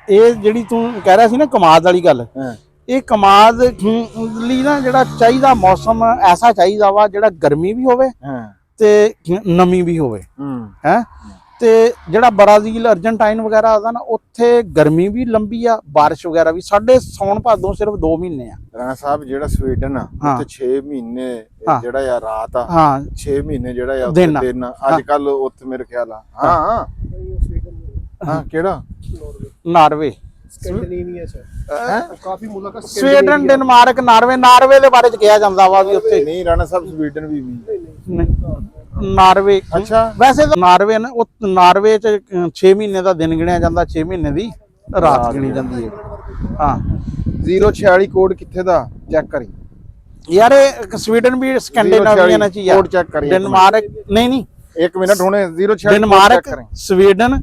ਇਹ ਜਿਹੜੀ ਤੂੰ ਕਹਿ ਰਿਹਾ ਸੀ ਨਾ ਕਮਾਦ ਵਾਲੀ ਗੱਲ, ਇਹ ਕਮਾਦ ਲਈ ਨਾ ਜਿਹੜਾ ਚਾਹੀਦਾ ਮੌਸਮ ਐਸਾ ਚਾਹੀਦਾ ਵਾ ਜਿਹੜਾ ਗਰਮੀ ਵੀ ਹੋਵੇ ਤੇ ਨਮੀ ਵੀ ਹੋਵੇ ਹੈ। ਤੇ ਜਿਹੜਾ ਬ੍ਰਾਜ਼ੀਲ ਅਰਜਨਟਾਈਨ ਵਗੈਰਾ ਆਦਾ ਨਾ ਉੱਥੇ ਗਰਮੀ ਵੀ ਲੰਬੀ ਆ, ਬਾਰਿਸ਼ ਵਗੈਰਾ ਵੀ। ਸਾਡੇ ਸੌਣ ਭਾਦੋਂ ਸਿਰਫ 2 ਮਹੀਨੇ ਆ। ਰਾਣਾ ਸਾਹਿਬ ਜਿਹੜਾ ਸਵੀਡਨ ਆ ਉੱਥੇ 6 ਮਹੀਨੇ ਜਿਹੜਾ ਆ ਰਾਤ ਆ, 6 ਮਹੀਨੇ ਜਿਹੜਾ ਆ ਦਿਨ ਅੱਜ ਕੱਲ ਉੱਥੇ ਮੇਰੇ ਖਿਆਲ ਆ ਹਾਂ ਕਿਹੜਾ ਨਾਰਵੇ, ਸਕੈਂਡੀਨੇਵੀਆ ਚ ਕਾਫੀ ਮੁਲਕ ਆ। ਸਵੀਡਨ, ਡੈਨਮਾਰਕ, ਨਾਰਵੇ ਦੇ ਬਾਰੇ ਚ ਕਿਹਾ ਜਾਂਦਾ ਵਾ ਵੀ ਉੱਥੇ ਨਹੀਂ ਰਾਣਾ ਸਾਹਿਬ ਸਵੀਡਨ ਵੀ ਨਾਰਵੇ। ਅੱਛਾ ਵੈਸੇ ਤਾਂ ਨਾਰਵੇ ਨਾ ਉਹ ਨਾਰਵੇ ਚ 6 ਮਹੀਨੇ ਦਾ ਦਿਨ ਗਿਣਿਆ ਜਾਂਦਾ, 6 ਮਹੀਨੇ ਦੀ ਰਾਤ ਗਿਣੀ ਜਾਂਦੀ ਹੈ। ਹਾਂ 046 ਕੋਡ ਕਿੱਥੇ ਦਾ ਚੈੱਕ ਕਰੀ ਯਾਰ, ਇਹ ਸਵੀਡਨ ਵੀ ਸਕੈਂਡੀਨੇਵੀਅਨ ਚ ਹੀ ਆ। ਕੋਡ ਚੈੱਕ ਕਰੀ ਡੈਨਮਾਰਕ ਨਹੀਂ 1 ਮਿੰਟ ਹੁਣੇ 046 ਡੈਨਮਾਰਕ, ਸਵੀਡਨ,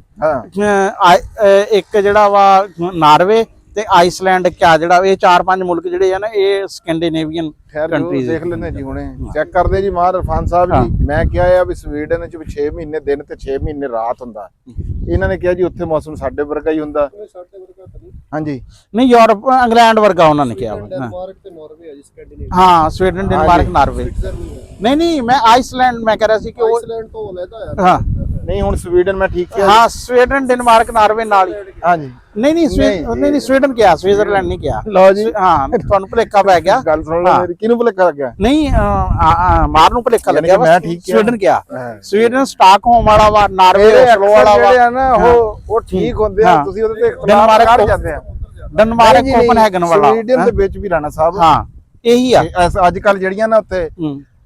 ਇੱਕ ਜਿਹੜਾ ਵਾ ਨਾਰਵੇ ਤੇ ਆਈਸਲੈਂਡ ਕਿਆ ਜਿਹੜਾ ਇਹ 4-5 ਮੁਲਕ ਜਿਹੜੇ ਆ ਨਾ ਇਹ ਸਕੈਂਡੀਨੇਵੀਅਨ ਕੰਟਰੀਜ਼। ਦੇਖ ਲੈਂਦੇ ਜੀ ਹੁਣੇ ਚੈੱਕ ਕਰਦੇ ਜੀ ਮਾਹਰ ਇਰਫਾਨ ਸਾਹਿਬ ਜੀ। ਮੈਂ ਕਿਹਾ ਆ ਵੀ ਸਵੀਡਨ ਚ 6 ਮਹੀਨੇ ਦਿਨ ਤੇ 6 ਮਹੀਨੇ ਰਾਤ ਹੁੰਦਾ। ਇਹਨਾਂ ਨੇ ਕਿਹਾ ਜੀ ਉੱਥੇ ਮੌਸਮ ਸਾਡੇ ਵਰਗਾ ਹੀ ਹੁੰਦਾ। ਹਾਂਜੀ ਨਹੀਂ ਯੂਰਪ ਇੰਗਲੈਂਡ ਵਰਗਾ ਉਹਨਾਂ ਨੇ ਕਿਹਾ। ਡੈਨਮਾਰਕ ਤੇ ਨਾਰਵੇ ਆ ਜੀ ਸਕੈਂਡੀਨੇਵੀਆ। ਹਾਂ ਸਵੀਡਨ, ਡੈਨਮਾਰਕ, ਨਾਰਵੇ। ਨਹੀਂ ਮੈਂ ਆਈਸਲੈਂਡ ਮੈਂ ਕਹਿ ਰਿਹਾ ਸੀ ਕਿ ਉਹ ਆਈਸਲੈਂਡ ਤੋਂ ਲੈਦਾ ਯਾਰ। ਹਾਂ ਨਹੀਂ ਹੁਣ ਸਵੀਡਨ ਮੈਂ ਠੀਕ ਕਿਹਾ। ਹਾਂ ਸਵੀਡਨ, ਡੈਨਮਾਰਕ, ਨਾਰਵੇ ਨਾਲ ਹੀ। ਹਾਂਜੀ ਨਹੀਂ ਸਵੀਡਨ ਕਿਹਾ, ਸਵਿਟਜ਼ਰਲੈਂਡ ਨਹੀਂ ਕਿਹਾ। ਲਓ ਜੀ ਹਾਂ ਤੁਹਾਨੂੰ ਭੁਲੇਖਾ ਪੈ ਗਿਆ। ਗੱਲ ਸੁਣ ਲਓ ਮੇਰੀ, ਕਿਹਨੂੰ ਭੁਲੇਖਾ ਲੱਗਿਆ? ਨਹੀਂ ਮਾਰ ਨੂੰ ਭੁਲੇਖਾ ਲੱਗਿਆ। ਮੈਂ ਠੀਕ ਕਿਹਾ, ਸਵੀਡਨ ਕਿਹਾ। ਸਵੀਡਨ ਸਟਾਕਹੋਮ ਵਾਲਾ ਵਾ, ਨਾਰਵੇ ਓਸਲੋ ਵਾਲਾ ਵਾ ਜਿਹੜੇ ਆ ਨਾ ਉਹ ਠੀਕ ਹੁੰਦੇ ਆ। ਤੁਸੀਂ ਉਹਦੇ ਤੇ ਇਖਤਲਾਫ ਕਰ ਜਾਂਦੇ ਆ। ਡੈਨਮਾਰਕ ਕੋਪਨਹੈਗਨ ਵਾਲਾ, ਸਵੀਡਨ ਦੇ ਵਿੱਚ ਵੀ ਰਾਣਾ ਸਾਹਿਬ ਹਾਂ ਇਹੀ ਆ। ਅੱਜ ਕੱਲ ਜਿਹੜੀਆਂ ਨਾ ਉੱਥੇ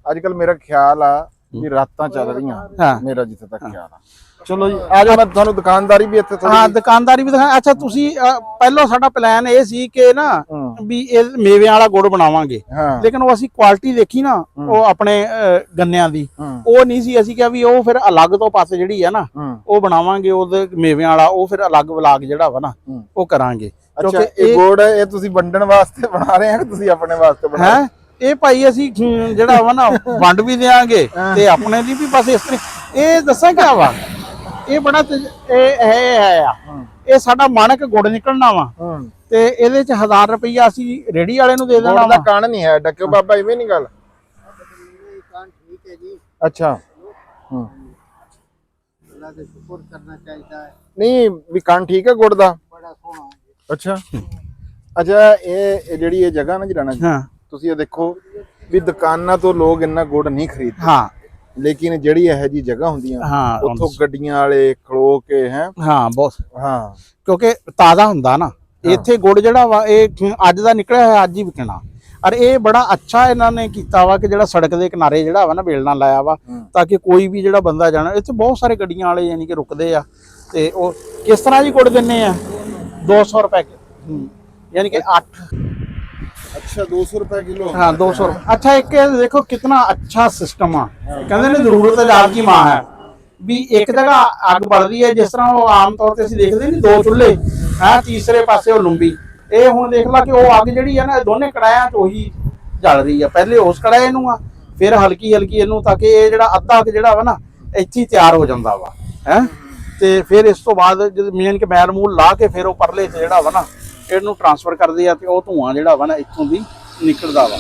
ਅੱਜ ਕੱਲ ਮੇਰਾ ਖਿਆਲ ਆ ਵੀ ਰਾਤਾਂ ਚੱਲ ਰਹੀਆਂ, ਮੇਰਾ ਜਿੱਥੇ ਤੱਕ ਖਿਆਲ ਆ। ਚਲੋ ਜੀ ਆ ਜਾਓ, ਮੈਂ ਤੁਹਾਨੂੰ ਦੁਕਾਨਦਾਰੀ ਵੀ ਇੱਥੇ ਹਾਂ ਦੁਕਾਨਦਾਰੀ ਵੀ ਦਿਖਾ। ਅੱਛਾ ਤੁਸੀਂ ਪਹਿਲਾਂ ਸਾਡਾ ਪਲਾਨ ਇਹ ਸੀ ਕਿ ਨਾ ਵੀ ਇਹ ਮੇਵਿਆਂ ਵਾਲਾ ਗੁੜ ਬਣਾਵਾਂਗੇ, ਲੇਕਿਨ ਉਹ ਅਸੀਂ ਕੁਆਲਿਟੀ ਦੇਖੀ ਨਾ ਉਹ ਆਪਣੇ ਗੰਨਿਆਂ ਦੀ, ਉਹ ਨਹੀਂ ਸੀ। ਅਸੀਂ ਕਿਹਾ ਵੀ ਉਹ ਫਿਰ ਅਲੱਗ ਤੋਂ ਪਾਸੇ ਜਿਹੜੀ ਹੈ ਨਾ ਉਹ ਬਣਾਵਾਂਗੇ ਉਹਦੇ ਮੇਵਿਆਂ ਵਾਲਾ, ਉਹ ਫਿਰ ਅਲੱਗ ਵਲਾਗ ਜਿਹੜਾ ਵਾ ਨਾ ਉਹ ਕਰਾਂਗੇ। ਕਿਉਂਕਿ ਇਹ ਗੁੜ ਇਹ ਤੁਸੀਂ ਵੰਡਣ ਵਾਸਤੇ ਬਣਾ ਰਹੇ ਆ, ਤੁਸੀਂ ਆਪਣੇ ਵਾਸਤੇ ਬਣਾ ਰਹੇ? ਇਹ ਭਾਈ ਅਸੀਂ ਜਿਹੜਾ ਵਾ ਨਾ ਵੰਡ ਵੀ ਦੇਾਂਗੇ ਤੇ ਆਪਣੇ ਦੀ ਵੀ ਬਸ ਇਸ ਤਰ੍ਹਾਂ। ਇਹ ਦੱਸਾਂ ਕਿਆ ਵਾ, ਇਹ ਬੜਾ ਇਹ ਸਾਡਾ ਮਾਣਕ ਗੁੜ ਨਿਕਲਣਾ ਵਾ ਤੇ ਇਹਦੇ ਚ 1000 ਰੁਪਈਆ ਅਸੀਂ ਰੇੜੀ ਵਾਲੇ ਨੂੰ ਦੇ ਦੇਣਾ। ਦਾ ਕਣ ਨਹੀਂ ਹੈ ਡੱਕਿਓ ਬਾਬਾ, ਇਵੇਂ ਨਹੀਂ ਗੱਲ। ਠੀਕ ਹੈ ਜੀ। ਅੱਛਾ ਅੱਲਾ ਦਾ ਸ਼ੁਕਰ ਕਰਨਾ ਚਾਹੀਦਾ ਹੈ। ਨਹੀਂ ਵੀ ਕਣ ਠੀਕ ਹੈ ਗੁੜ ਦਾ, ਬੜਾ ਸੋਹਣਾ। ਅੱਛਾ ਅੱਛਾ ਇਹ ਜਿਹੜੀ ਇਹ ਜਗ੍ਹਾ ਨਾ ਜਰਾਣਾ ਜੀ, ਤੁਸੀਂ ਇਹ ਦੇਖੋ ਵੀ ਦੁਕਾਨਾਂ ਤੋਂ ਲੋਕ ਇੰਨਾ ਗੁੜ ਨਹੀਂ ਖਰੀਦਦੇ। ਹਾਂ ਲੇਕਿਨ ਜਿਹੜੀ ਇਹੋ ਜੀ ਜਗ੍ਹਾ ਹੁੰਦੀਆਂ ਉੱਥੋਂ ਗੱਡੀਆਂ ਵਾਲੇ ਖਲੋ ਕੇ ਬਹੁਤ ਹਾਂ ਕਿਉਂਕਿ ਤਾਜ਼ਾ ਹੁੰਦਾ ਨਾ। ਇੱਥੇ ਗੁੜ ਜਿਹੜਾ ਵਾ ਇਹ ਅੱਜ ਦਾ ਨਿਕਲਿਆ ਹੋਇਆ ਅੱਜ ਹੀ ਵਿਕਣਾ। ਔਰ ਇਹ ਬੜਾ ਅੱਛਾ ਇਹਨਾਂ ਨੇ ਕੀਤਾ ਵਾ ਕਿ ਜਿਹੜਾ ਸੜਕ ਦੇ ਕਿਨਾਰੇ ਜਿਹੜਾ ਵਾ ਨਾ ਬੇਲਣਾ ਲਾਇਆ ਵਾ, ਤਾਂ ਕਿ ਕੋਈ ਵੀ ਜਿਹੜਾ ਬੰਦਾ ਜਾਣਾ। ਇੱਥੇ ਬਹੁਤ ਸਾਰੇ ਗੱਡੀਆਂ ਵਾਲੇ ਯਾਨੀ ਕਿ ਰੁਕਦੇ ਆ। ਤੇ ਉਹ ਕਿਸ ਤਰ੍ਹਾਂ ਜੀ ਗੁੜ ਦਿੰਨੇ ਆ? 200 ਰੁਪਏ ਯਾਨੀ ਕਿ 8। अच्छा 200 रुपए किलो। हाँ 200 रुपए। अच्छा एक देखो कितना अच्छा सिस्टम है। कहते ने जरूरत जाग की मां है भी एक जगह अग बढ़ रही है जिस तरह वो आम तौर ते ਅਸੀਂ ਦੇਖਦੇ ਨਹੀਂ 2 ਚੁੱਲ੍ਹੇ ਹੈ, ਤੀਸਰੇ ਪਾਸੇ ਉਹ ਲੰਬੀ। ਇਹ ਹੁਣ ਦੇਖ ਲਾ ਕਿ ਉਹ ਅੱਗ ਜਿਹੜੀ ਹੈ ਨਾ ਦੋਨੇ ਕੜਾਇਆਂ 'ਚ ਉਹੀ ਜਲ ਰਹੀ ਆ। ਪਹਿਲੇ ਉਸ ਕੜਾਏ ਨੂੰ ਆ, ਫਿਰ ਹਲਕੀ ਹਲਕੀ ਇਹਨੂੰ, ਤਾਂ ਕਿ ਇਹ ਜਿਹੜਾ ਅੱਧਾ ਅੱਗ ਜਿਹੜਾ ਵਾ ਨਾ ਇੱਥੇ ਤਿਆਰ ਹੋ ਜਾਂਦਾ ਵਾ ਹੈ। ਤੇ ਫਿਰ ਇਸ ਤੋਂ ਬਾਅਦ ਜਦ ਮੇਨ ਕਿ ਮੈਲ ਮੂਲ ਲਾ ਕੇ ਫਿਰ ਉਹ ਪਰਲੇ ਤੇ ਜਿਹੜਾ ਵਾ ਨਾ ਇਹਨੂੰ ਟ੍ਰਾਂਸਫਰ ਕਰਦੇ ਆ ਤੇ ਉਹ ਧੂਆਂ ਜਿਹੜਾ ਵਾ ਨਾ ਇੱਥੋਂ ਦੀ ਨਿਕਲਦਾ ਵਾ।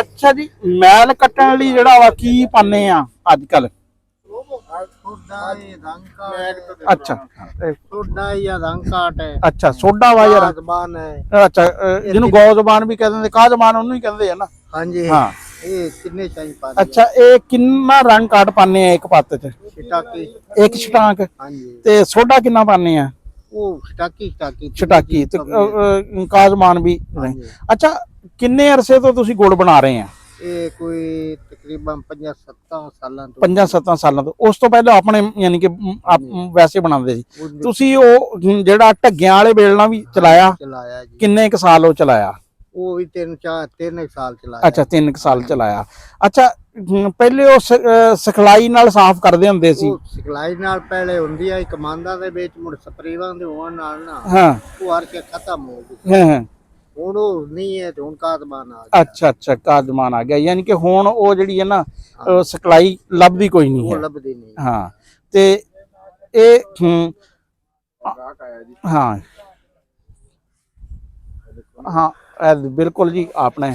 ਅੱਛਾ ਜੀ ਮੈਲ ਕੱਟਣ ਲਈ ਜਿਹੜਾ ਵਾ ਕੀ ਪਾਣੇ ਆ ਅੱਜ ਕੱਲ? अच्छा सोडा या रंग काट है। अच्छा सोडा वा यार जबान है। अच्छा जिन्हों गौ जबान भी कहते हैं, का जबान उन्होंने ही कहते हैं ना। हाँ जी हाँ ये कितने चाहिए पानी? अच्छा ये कितना रंग काट पाने हैं एक पत्त च? छिटाकी एक छटाक। हाँ जी। ते सोडा कितना पाने हैं? वो छिटाकी छटाकी ते का जबान भी। अच्छा किन्ने अरसे तो तुसी गुड़ बना रहे हैं? ये कोई तकरीबन 50-70 ਸਾਲਾਂ ਤੋਂ। 50-70 ਸਾਲਾਂ ਤੋਂ। ਉਸ ਤੋਂ ਪਹਿਲਾਂ ਆਪਣੇ ਯਾਨੀ ਕਿ ਵੈਸੇ ਬਣਾਉਂਦੇ ਸੀ ਤੁਸੀਂ? ਉਹ ਜਿਹੜਾ ਢੱਗਿਆਂ ਵਾਲੇ ਬੇਲਣਾ ਵੀ ਚਲਾਇਆ ਜੀ। ਕਿੰਨੇ ਕ ਸਾਲ ਉਹ ਚਲਾਇਆ? ਉਹ ਵੀ 3 ਸਾਲ ਚਲਾਇਆ। ਅੱਛਾ 3 ਸਾਲ ਚਲਾਇਆ। ਅੱਛਾ ਪਹਿਲੇ ਉਹ ਸਿਖਲਾਈ ਨਾਲ ਸਾਫ਼ ਕਰਦੇ ਹੁੰਦੇ ਸੀ। ਉਹ ਸਿਖਲਾਈ ਨਾਲ ਪਹਿਲੇ ਹੁੰਦੀ ਆ ਇੱਕ ਮਾਂਦਾ ਦੇ ਵਿੱਚ ਮੁੜ ਸਪਰੇਵਾਂ ਦੇ ਹੋਣ ਨਾਲ ਨਾ ਹਾਂ ਉਹ ਹਰ ਕੇ ਖਤਮ ਹੋ ਗਈ। ਹਾਂ ਹੁਣ ਉਹ ਨਹੀਂ ਹੈ ਤੇ ਹੁਣ ਕਾਦਮਾਨ ਆ ਗਿਆ। ਅੱਛਾ ਅੱਛਾ ਕਾਦਮਾਨ ਆ ਗਿਆ, ਯਾਨੀ ਕਿ ਹੁਣ ਉਹ ਜਿਹੜੀ ਹੈ ਨਾ ਸਿਖਲਾਈ ਲੱਭਦੀ ਕੋਈ ਨਹੀਂ ਉਹ ਹੈ। ਲੱਭਦੀ ਨਹੀਂ। ਹਾਂ ਤੇ ਇਹ ਹਾਂ ਹਾਂ ਬਿਲਕੁਲ ਜੀ ਆਪਣੇ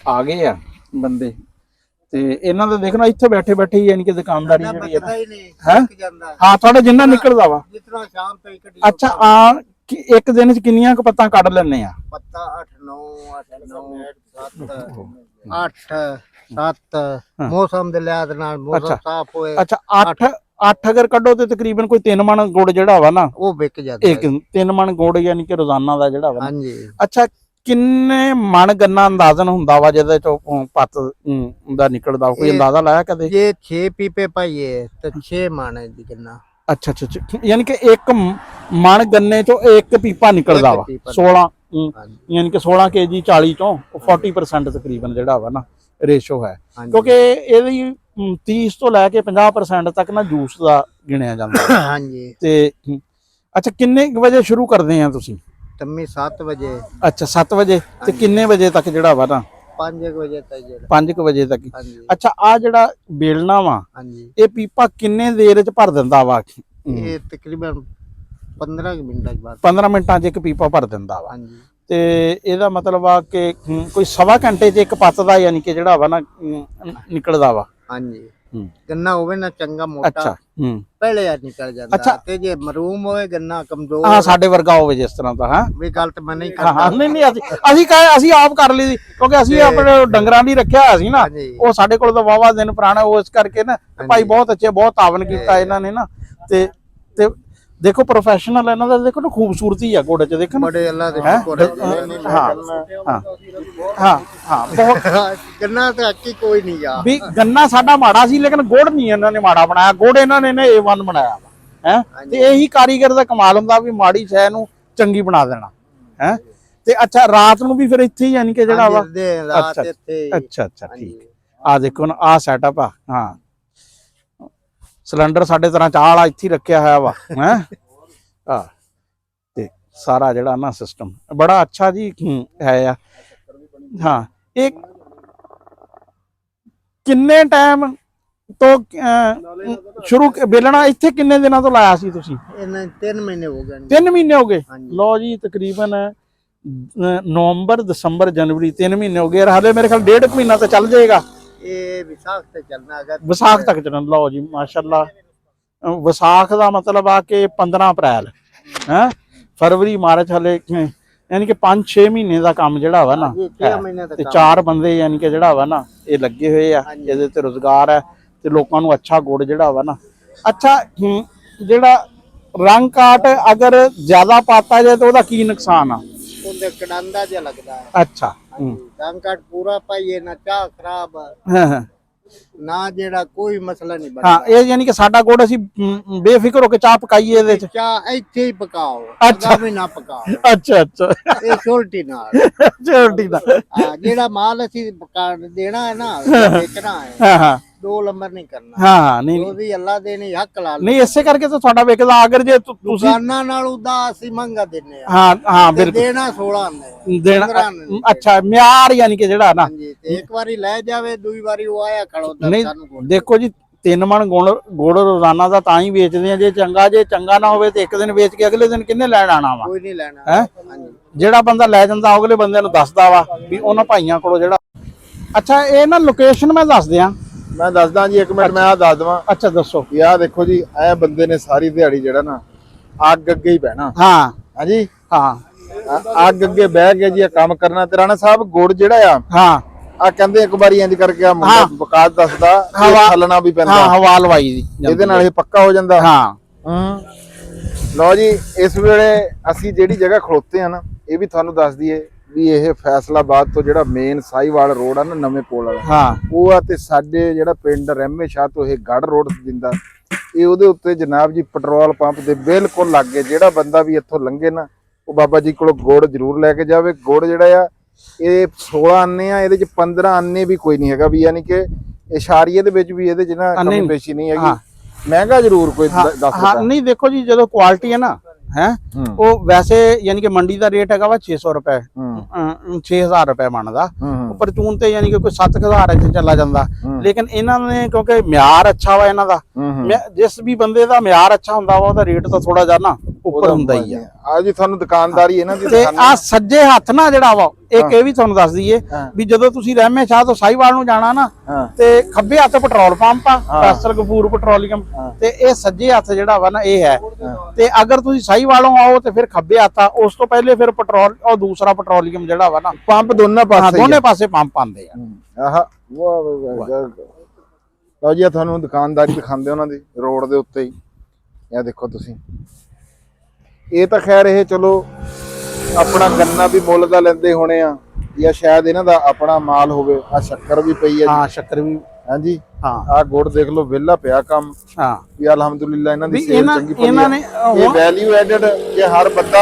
ਆ ਗਏ ਆ ਬੰਦੇ ਤੇ ਇਹਨਾਂ ਦਾ ਦੇਖਣਾ ਇੱਥੇ ਬੈਠੇ ਬੈਠੇ ਹੀ ਯਾਨੀ ਕਿ ਦੁਕਾਨਦਾਰੀ ਜਿਹੜੀ ਹੈ ਪਤਾ ਹੀ ਨਹੀਂ ਹੈਂ? ਨਿਕ ਜਾਂਦਾ ਹਾਂ ਤੁਹਾਡਾ ਜਿੰਨਾ ਨਿਕਲਦਾ ਵਾ। ਜਿਤਨਾ ਸ਼ਾਮ ਤੱਕ ਕੱਢੀ ਅੱਛਾ ਆ ਇੱਕ ਦਿਨ ਚ ਕਿੰਨੀਆਂ ਕੁ ਪੱਤਾਂ ਕੱਢ ਲੈਣੇ ਆ? ਪੱਤਾ 8 9 8 9 7 8 7 ਮੌਸਮ ਦੇ ਲਿਹਾਜ਼ ਨਾਲ ਮੌਸਮ ਸਾਫ ਹੋਏ। ਅੱਛਾ 8 ਅਗਰ ਕੱਢੋ ਤੇ ਤਕਰੀਬਨ ਕੋਈ 3 ਮਣ ਗੁੜ ਜਿਹੜਾ ਵਾ ਨਾ ਉਹ ਵਿਕ ਜਾਂਦਾ। ਇੱਕ 3 ਮਣ ਗੁੜ ਯਾਨੀ ਕਿ ਰੋਜ਼ਾਨਾ ਦਾ ਜਿਹੜਾ ਵਾ ਨਾ। ਹਾਂਜੀ ਅੱਛਾ ਕਿੰਨੇ ਮਣ ਗੰਨਾ ਅੰਦਾਜ਼ਨ ਹੁੰਦਾ ਵਾ ਜਿਹਦੇ ਚੋਂ ਪੱਤ ਦਾ ਨਿਕਲਦਾ, ਕੋਈ ਅੰਦਾਜ਼ਾ ਲਾਇਆ ਕਦੇ? ਜੇ 6 ਪੀਪੇ ਪਾਈਏ ਤਾਂ 6 ਮਣ ਹੈ ਜੀ ਗੰਨਾ। ਅੱਛਾ ਅੱਛਾ ਅੱਛਾ, ਯਾਨੀ ਕਿ ਇੱਕ ਮਣ ਗੰਨੇ ਚੋਂ ਇੱਕ ਪੀਪਾ ਨਿਕਲਦਾ ਵਾ। 16 ਯਾਨੀ ਕਿ 16 kg 40 ਚੋਂ 40% ਤਕਰੀਬਨ ਜਿਹੜਾ ਵਾ ਨਾ ਰੇਸ਼ੋ ਹੈ, ਕਿਉਂਕਿ ਇਹਦੀ 30 ਤੋਂ ਲੈ ਕੇ 50% ਤੱਕ ਨਾ ਜੂਸ ਦਾ ਗਿਣਿਆ ਜਾਂਦਾ। ਹਾਂਜੀ ਤੇ ਅੱਛਾ ਕਿੰਨੇ ਵਜੇ ਸ਼ੁਰੂ ਕਰਦੇ ਆ ਤੁਸੀਂ? ਤੰਮੀ 7 ਵਜੇ। ਅੱਛਾ 7 ਵਜੇ ਤੇ ਕਿੰਨੇ ਵਜੇ ਤੱਕ ਜਿਹੜਾ ਵਾ ਨਾ? 5 ਵਜੇ ਤੱਕ ਜਿਹੜਾ। 5 ਵਜੇ ਤੱਕ। ਹਾਂਜੀ ਅੱਛਾ ਆ ਜਿਹੜਾ ਬੇਲਣਾ ਵਾ ਹਾਂਜੀ ਇਹ ਪੀਪਾ ਕਿੰਨੇ ਦੇਰ ਚ ਭਰ ਦਿੰਦਾ ਵਾ? ਇਹ ਤਕਰੀਬਨ 15 ਮਿੰਟਾਂ ਬਾਅਦ 15 ਮਿੰਟਾਂ ਚ ਇੱਕ ਪੀਪਾ ਭਰ ਦਿੰਦਾ ਵਾ। ਹਾਂਜੀ ਤੇ ਇਹਦਾ ਮਤਲਬ ਆ ਕਿ ਕੋਈ ਸਵਾ ਘੰਟੇ ਚ ਇੱਕ ਪੱਤ ਦਾ ਯਾਨੀ ਕਿ ਜਿਹੜਾ ਵਾ ਨਾ ਨਿਕਲਦਾ ਵਾ। ਹਾਂਜੀ ਗੰਨਾ ਹੋਵੇ ਨਾ ਚੰਗਾ ਮੋਟਾ ਅੱਛਾ ਪਹਿਲੇ ਆ ਨਿਕਲ ਜਾਂਦਾ ਤੇ ਜੇ ਮਰੂਮ ਹੋਵੇ ਗੰਨਾ ਕਮਜ਼ੋਰ ਹਾਂ ਸਾਡੇ ਵਰਗਾ ਹੋਵੇ ਜਿਸ ਤਰ੍ਹਾਂ ਦਾ। ਹਾਂ ਵੀ ਗੱਲ ਤੇ ਮੈਂ ਨਹੀਂ ਹਾਂ ਕਰਦਾ। ਨਹੀਂ ਨਹੀਂ ਅਸੀਂ ਆਪ ਕਰ ਲਈ ਦੀ, ਕਿਉਂਕਿ ਅਸੀਂ ਆਪਣੇ ਡੰਗਰਾਂ ਦੀ ਰੱਖਿਆ ਹੋਇਆ ਸੀ ਨਾ। ਹਾਂਜੀ। ਉਹ ਸਾਡੇ ਕੋਲ ਤਾਂ ਵਾਵਾ ਦਿਨ ਪੁਰਾਣਾ, ਉਹ ਇਸ ਕਰਕੇ ਨਾ ਭਾਈ ਬਹੁਤ ਅੱਛੇ, ਬਹੁਤ ਤਾਵਨ ਕੀਤਾ ਇਹਨਾਂ ਨੇ ਨਾ। ਤੇ ਦੇਖੋ ਪ੍ਰੋਫੈਸ਼ਨਲ ਇਹਨਾਂ ਦਾ, ਦੇਖੋ ਨਾ ਖੂਬਸੂਰਤੀ ਆ ਗੁੜ ਚ, ਦੇਖੋ ਨਾ। ਬੜੇ ਅੱਲਾ ਦੇ ਸ਼ੁਕਰ ਹੈ। ਹਾਂ ਹਾਂ ਹਾਂ ਬਹੁਤ ਗੰਨਾ ਤੇ ਅੱਕੀ ਕੋਈ ਨਹੀਂ ਜਾ ਵੀ ਗੰਨਾ ਸਾਡਾ ਮਾੜਾ ਸੀ, ਲੇਕਿਨ ਗੁੜ ਨਹੀਂ ਇਹਨਾਂ ਨੇ ਮਾੜਾ ਬਣਾਇਆ। ਗੁੜ ਇਹਨਾਂ ਨੇ A1 ਬਣਾਇਆ ਵਾ ਹੈ। ਤੇ ਇਹੀ ਕਾਰੀਗਰ ਦਾ ਕਮਾਲ ਹੁੰਦਾ ਵੀ ਮਾੜੀ ਸ਼ੈ ਨੂੰ ਚੰਗੀ ਬਣਾ ਦੇਣਾ ਹੈ। ਤੇ ਅੱਛਾ ਰਾਤ ਨੂੰ ਵੀ ਫਿਰ ਇੱਥੇ ਹੀ ਯਾਨੀ ਕਿ ਜਿਹੜਾ ਵਾ। ਰਾਤ ਇੱਥੇ। ਅੱਛਾ ਅੱਛਾ ਠੀਕ। ਆ ਦੇਖੋ ਨਾ ਆ ਸੈਟਅਪ ਆ। ਹਾਂ ਸਿਲੰਡਰ ਸਾਡੇ ਤਰ੍ਹਾਂ ਚਾਹ ਵਾਲਾ ਇੱਥੇ ਰੱਖਿਆ ਹੋਇਆ ਵਾ ਹੈ। ਆ ਤੇ ਸਾਰਾ ਜਿਹੜਾ ਨਾ ਸਿਸਟਮ ਬੜਾ ਅੱਛਾ ਜੀ ਹੈ ਆ। ਹਾਂ ਇਹ ਕਿੰਨੇ ਟਾਈਮ ਤੋਂ ਸ਼ੁਰੂ ਬੇਲਣਾ ਇੱਥੇ ਕਿੰਨੇ ਦਿਨਾਂ ਤੋਂ ਲਾਇਆ ਸੀ ਤੁਸੀਂ? ਇਹਨਾਂ 3 ਮਹੀਨੇ ਹੋ ਗਏ। 3 ਮਹੀਨੇ ਹੋ ਗਏ। ਲਓ ਜੀ ਤਕਰੀਬਨ ਨਵੰਬਰ ਦਸੰਬਰ ਜਨਵਰੀ 3 ਮਹੀਨੇ ਹੋ ਗਏ। ਹਾਲੇ ਮੇਰੇ ਖਿਆਲ 1.5 ਮਹੀਨਾ ਤਾਂ ਚੱਲ ਜਾਏਗਾ। ਇਹ ਵਿਸਾਖ ਤੇ ਚੱਲਣਾ ਹੈਗਾ। ਵਿਸਾਖ ਤੱਕ ਚੱਲਣ। ਲਓ ਜੀ ਮਾਸ਼ਾਅੱਲਾ ਵਿਸਾਖ ਦਾ ਮਤਲਬ ਆ ਕਿ 15 ਅਪ੍ਰੈਲ ਹੈ, ਫਰਵਰੀ ਮਾਰਚ, ਹਲੇ ਯਾਨੀ ਕਿ 5-6 ਮਹੀਨੇ ਦਾ ਕੰਮ ਜਿਹੜਾ ਵਾ ਨਾ। ਤੇ 4 ਬੰਦੇ ਯਾਨੀ ਕਿ ਜਿਹੜਾ ਵਾ ਨਾ ਇਹ ਲੱਗੇ ਹੋਏ ਆ, ਇਹਦੇ ਤੇ ਰੁਜ਼ਗਾਰ ਹੈ ਤੇ ਲੋਕਾਂ ਨੂੰ ਅੱਛਾ ਗੁੜ ਜਿਹੜਾ ਵਾ ਨਾ। ਅੱਛਾ ਜਿਹੜਾ ਰੰਗ ਕਾਟ ਅਗਰ ਜ਼ਿਆਦਾ ਪਾਤਾ ਜਾਏ ਤਾਂ ਉਹਦਾ ਕੀ ਨੁਕਸਾਨ ਆ? ਉਹਦੇ ਕੜਾਂਦਾ ਜਿਹਾ ਲੱਗਦਾ ਹੈ। ਅੱਛਾ ਰੰਗ ਕਾਟ ਪੂਰਾ ਪਾਈਏ ਨਾ ਚਾਹ ਖਰਾਬ ਹਾਂ ਨਾ ਜਿਹੜਾ ਕੋਈ ਮਸਲਾ ਨਹੀਂ ਬਣਦਾ। ਹਾਂ ਇਹ ਯਾਨੀ ਕਿ ਸਾਡਾ ਗੁੜ ਅਸੀਂ ਬੇਫਿਕਰ ਹੋ ਕੇ ਚਾਹ ਪਕਾਈਏ ਇਹਦੇ ਚ। ਚਾਹ ਇੱਥੇ ਹੀ ਪਕਾਓ, ਅੱਛਾ ਵੀ ਨਾ ਪਕਾਓ। ਅੱਛਾ ਅੱਛਾ ਇਹ ਛੋਲਟੀ ਨਾਲ ਛੋਟੀ ਦਾ ਜਿਹੜਾ ਮਾਲ ਅਸੀਂ ਦੇਣਾ ਹੈ ਨਾ ਵੇਚਣਾ ਹੈ, ਹਾਂ ਹਾਂ 2 ਨੰਬਰ ਨਹੀਂ ਕਰਨਾ। ਹਾਂ ਨਹੀਂ ਉਹਦੀ ਅੱਲਾ ਦੇ ਨੇ ਹੱਕ ਲਾ ਨਹੀਂ ਇਸੇ ਕਰਕੇ ਤਾਂ ਤੁਹਾਡਾ ਵਿਕਦਾ। ਅਗਰ ਜੇ ਤੁਸੀਂ ਦੁਕਾਨਾਂ ਨਾਲੋਂ ਦਾ ਅਸੀਂ ਮਹਿੰਗਾ ਦਿੰਨੇ ਆ। ਹਾਂ ਹਾਂ ਬਿਲਕੁਲ ਦੇਣਾ 16 ਨੇ ਦੇਣਾ। ਅੱਛਾ ਮਿਆਰ ਯਾਨੀ ਕਿ ਜਿਹੜਾ ਨਾ। ਹਾਂਜੀ ਤੇ ਇੱਕ ਵਾਰੀ ਲੈ ਜਾਵੇ, ਦੂਈ ਵਾਰੀ ਉਹ ਆਇਆ ਖੜੋ ਤਾਂ ਨਹੀਂ ਸਾਨੂੰ ਦੇਖੋ ਜੀ 3 ਮਣ ਗੁੜ ਰੋਜ਼ਾਨਾ ਦਾ ਤਾਂ ਹੀ ਵੇਚਦੇ ਆ ਜੇ ਚੰਗਾ ਨਾ ਹੋਵੇ ਤੇ ਇੱਕ ਦਿਨ ਵੇਚ ਕੇ ਅਗਲੇ ਦਿਨ ਕਿੰਨੇ ਲੈਣ ਆਣਾ ਵਾ? ਕੋਈ ਨਹੀਂ ਲੈਣਾ। ਹਾਂਜੀ ਜਿਹੜਾ ਬੰਦਾ ਲੈ ਜਾਂਦਾ ਅਗਲੇ ਬੰਦੇ ਨੂੰ ਦੱਸਦਾ ਵਾ ਵੀ ਉਹਨਾਂ ਭਾਈਆਂ ਕੋਲੋਂ ਜਿਹੜਾ। ਅੱਛਾ ਇਹ ਨਾ ਲੋਕੇਸ਼ਨ ਮੈਂ ਦੱਸ ਦਿਆਂ। ਮੈਂ ਦੱਸਦਾ ਜੀ, 1 ਮਿੰਟ ਮੈਂ ਆ ਦੱਸ ਦਵਾਂ। ਅੱਛਾ ਦੱਸੋ। ਆਹ ਦੇਖੋ ਜੀ, ਇਹ ਬੰਦੇ ਨੇ ਸਾਰੀ ਦਿਹਾੜੀ ਜਿਹੜਾ ਨਾ ਅੱਗ ਅੱਗੇ ਹੀ ਬਹਿਣਾ। ਹਾਂ ਹਾਂਜੀ ਹਾਂ ਅੱਗ ਅੱਗੇ ਬਹਿ ਕੇ ਜੀ ਇਹ ਕੰਮ ਕਰਨਾ। ਤੇ ਰਾਣਾ ਸਾਹਿਬ ਗੁੜ ਜਿਹੜਾ ਆ, ਹਾਂ ਆ ਕਹਿੰਦੇ ਇੱਕ ਵਾਰੀ ਇੰਜ ਕਰਕੇ ਆ ਮੁੰਡਾ ਬਕਾਤ ਦੱਸਦਾ ਹੱਲਣਾ ਵੀ ਪੈਂਦਾ। ਹਾਂ ਹਵਾ ਲਵਾਈ ਦੀ ਇਹਦੇ ਨਾਲ ਇਹ ਪੱਕਾ ਹੋ ਜਾਂਦਾ। ਹਾਂ ਲਓ ਜੀ ਇਸ ਵੇਲੇ ਅਸੀਂ ਜਿਹੜੀ ਜਗ੍ਹਾ ਖਲੋਤੇ ਆ ਨਾ, ਇਹ ਵੀ ਤੁਹਾਨੂੰ ਦੱਸ ਦਈਏ ਵੀ ਇਹ ਫੈਸਲਾਬਾਦ ਤੋਂ ਜਿਹੜਾ ਮੇਨ ਸਾਈਵਾਲ ਰੋਡ ਆ ਨਾ, ਨਵੇਂ ਪੁਲ ਵਾਲਾ, ਹਾਂ ਉਹ ਆ। ਤੇ ਸਾਡੇ ਜਿਹੜਾ ਪਿੰਡ ਰਹਿਮੇ ਸ਼ਾਹ ਤੋਂ ਇਹ ਗੜ ਰੋਡ ਦਿੰਦਾ, ਇਹ ਉਹਦੇ ਉੱਤੇ ਜਨਾਬ ਜੀ ਪੈਟਰੋਲ ਪੰਪ ਦੇ ਬਿਲਕੁਲ ਲਾਗੇ। ਜਿਹੜਾ ਬੰਦਾ ਵੀ ਇੱਥੋਂ ਲੰਘੇ ਨਾ ਉਹ ਬਾਬਾ ਜੀ ਕੋਲੋਂ ਗੁੜ ਜ਼ਰੂਰ ਲੈ ਕੇ ਜਾਵੇ। ਗੁੜ ਜਿਹੜਾ ਆ ਇਹ 16 ਆਨੇ ਆ, ਇਹਦੇ ਚ 15 ਆਨੇ ਵੀ ਕੋਈ ਨਹੀਂ ਹੈਗਾ ਵੀ, ਯਾਨੀ ਕਿ ਇਸ਼ਾਰੀਏ ਦੇ ਵਿੱਚ ਵੀ ਇਹਦੇ 'ਚ ਨਾ ਨਹੀਂ, ਕਮੀ ਪੇਸ਼ੀ ਨਹੀਂ ਹਾਂ। ਹੈਗੀ। ਮਹਿੰਗਾ ਜ਼ਰੂਰ ਕੋਈ ਹਾਂ 10 ਹਾਂ, ਨਹੀਂ ਦੇਖੋ ਜੀ ਜਦੋਂ ਕੁਆਲਿਟੀ ਹੈ ਨਾ ਹੈ ਉਹ ਵੈਸੇ ਯਾਨੀ ਕਿ ਮੰਡੀ ਦਾ ਰੇਟ ਹੈਗਾ ਵਾ 600 ਰੁਪਏ 6000 ਰੁਪਏ ਬਣਦਾ ਪਰਚੂਨ ਤੇ ਯਾਨੀ ਕਿ ਕੋਈ 7000 ਚ ਚੱਲਾ ਜਾਂਦਾ ਲੇਕਿਨ ਇਹਨਾਂ ਨੇ ਕਿਉਂਕਿ ਮਿਆਰ ਅੱਛਾ ਵਾ ਇਹਨਾਂ ਦਾ ਜਿਸ ਵੀ ਬੰਦੇ ਦਾ ਮਿਆਰ ਅੱਛਾ ਹੁੰਦਾ ਵਾ ਉਹਦਾ ਰੇਟ ਤਾਂ ਥੋੜਾ ਜਿਹਾ ਨਾ ਉੱਪਰ ਹੁੰਦਾ ਹੀ ਆ। ਆ ਜੀ ਤੁਹਾਨੂੰ ਦੁਕਾਨਦਾਰੀ ਇਹਨਾਂ ਦੀ ਤੇ ਆ ਸੱਜੇ ਹੱਥ ਨਾ ਜਿਹੜਾ ਵਾ ਇੱਕ ਇਹ ਵੀ ਤੁਹਾਨੂੰ ਦੱਸ ਦਈਏ ਵੀ ਜਦੋਂ ਤੁਸੀਂ ਰਹਿਮੇ ਸ਼ਾਹ ਤੋਂ ਸਾਹੀਵਾਲ ਨੂੰ ਜਾਣਾ ਨਾ ਤੇ ਖੱਬੇ ਹੱਥ ਪੈਟਰੋਲ ਪੰਪ ਆ ਕਾਸਰ ਗਫੂਰ ਪੈਟਰੋਲੀਅਮ ਤੇ ਇਹ ਸੱਜੇ ਹੱਥ ਜਿਹੜਾ ਵਾ ਨਾ ਇਹ ਹੈ ਤੇ ਅਗਰ ਤੁਸੀਂ ਸਾਹੀਵਾਲੋਂ ਆਓ ਤੇ ਫਿਰ ਖੱਬੇ ਹੱਥ ਆ ਉਸ ਤੋਂ ਪਹਿਲੇ ਫਿਰ ਪੈਟਰੋਲ ਉਹ ਦੂਸਰਾ ਪੈਟਰੋਲੀਅਮ ਜਿਹੜਾ ਵਾ ਨਾ ਪੰਪ ਦੋਨਾਂ ਪਾਸੇ ਦੋਨੇ ਪਾਸੇ ਪੰਪ ਆਉਂਦੇ ਆ। ਆਹ ਵਾਹ ਲਓ ਜੀ ਤੁਹਾਨੂੰ ਦੁਕਾਨਦਾਰੀ ਦਿਖਾਉਂਦੇ ਉਹਨਾਂ ਦੀ ਰੋਡ ਦੇ ਉੱਤੇ ਹੀ ਇਹ ਦੇਖੋ ਤੁਸੀਂ। ਇਹ ਤਾਂ ਖੈਰ ਇਹ ਚਲੋ ਆਪਣਾ ਗੰਨਾ ਵੀ ਮੁੱਲ ਦਾ ਲੈਂਦੇ ਹੋਣੇ ਆ ਜਾਂ ਸ਼ਾਇਦ ਇਹਨਾਂ ਦਾ ਆਪਣਾ ਮਾਲ ਹੋਵੇ। ਆ ਸ਼ੱਕਰ ਵੀ ਪਈ ਹੈ ਹਾਂ ਸ਼ੱਕਰ ਵੀ ਹਾਂਜੀ ਹਾਂ ਆ ਗੁੜ ਦੇਖ ਲਓ ਵਿਹਲਾ ਪਿਆ ਕੰਮ ਹਾਂ ਵੀ ਅਲਹਮਦੁਲਿਲਾ ਇਹਨਾਂ ਦੀ ਵੀ ਸੇਲ ਚੰਗੀ ਪਈ ਇਹਨਾਂ ਨੇ ਇਹ ਵੈਲਿਊ ਐਡਡ ਜੇ ਹਰ ਬੰਦਾ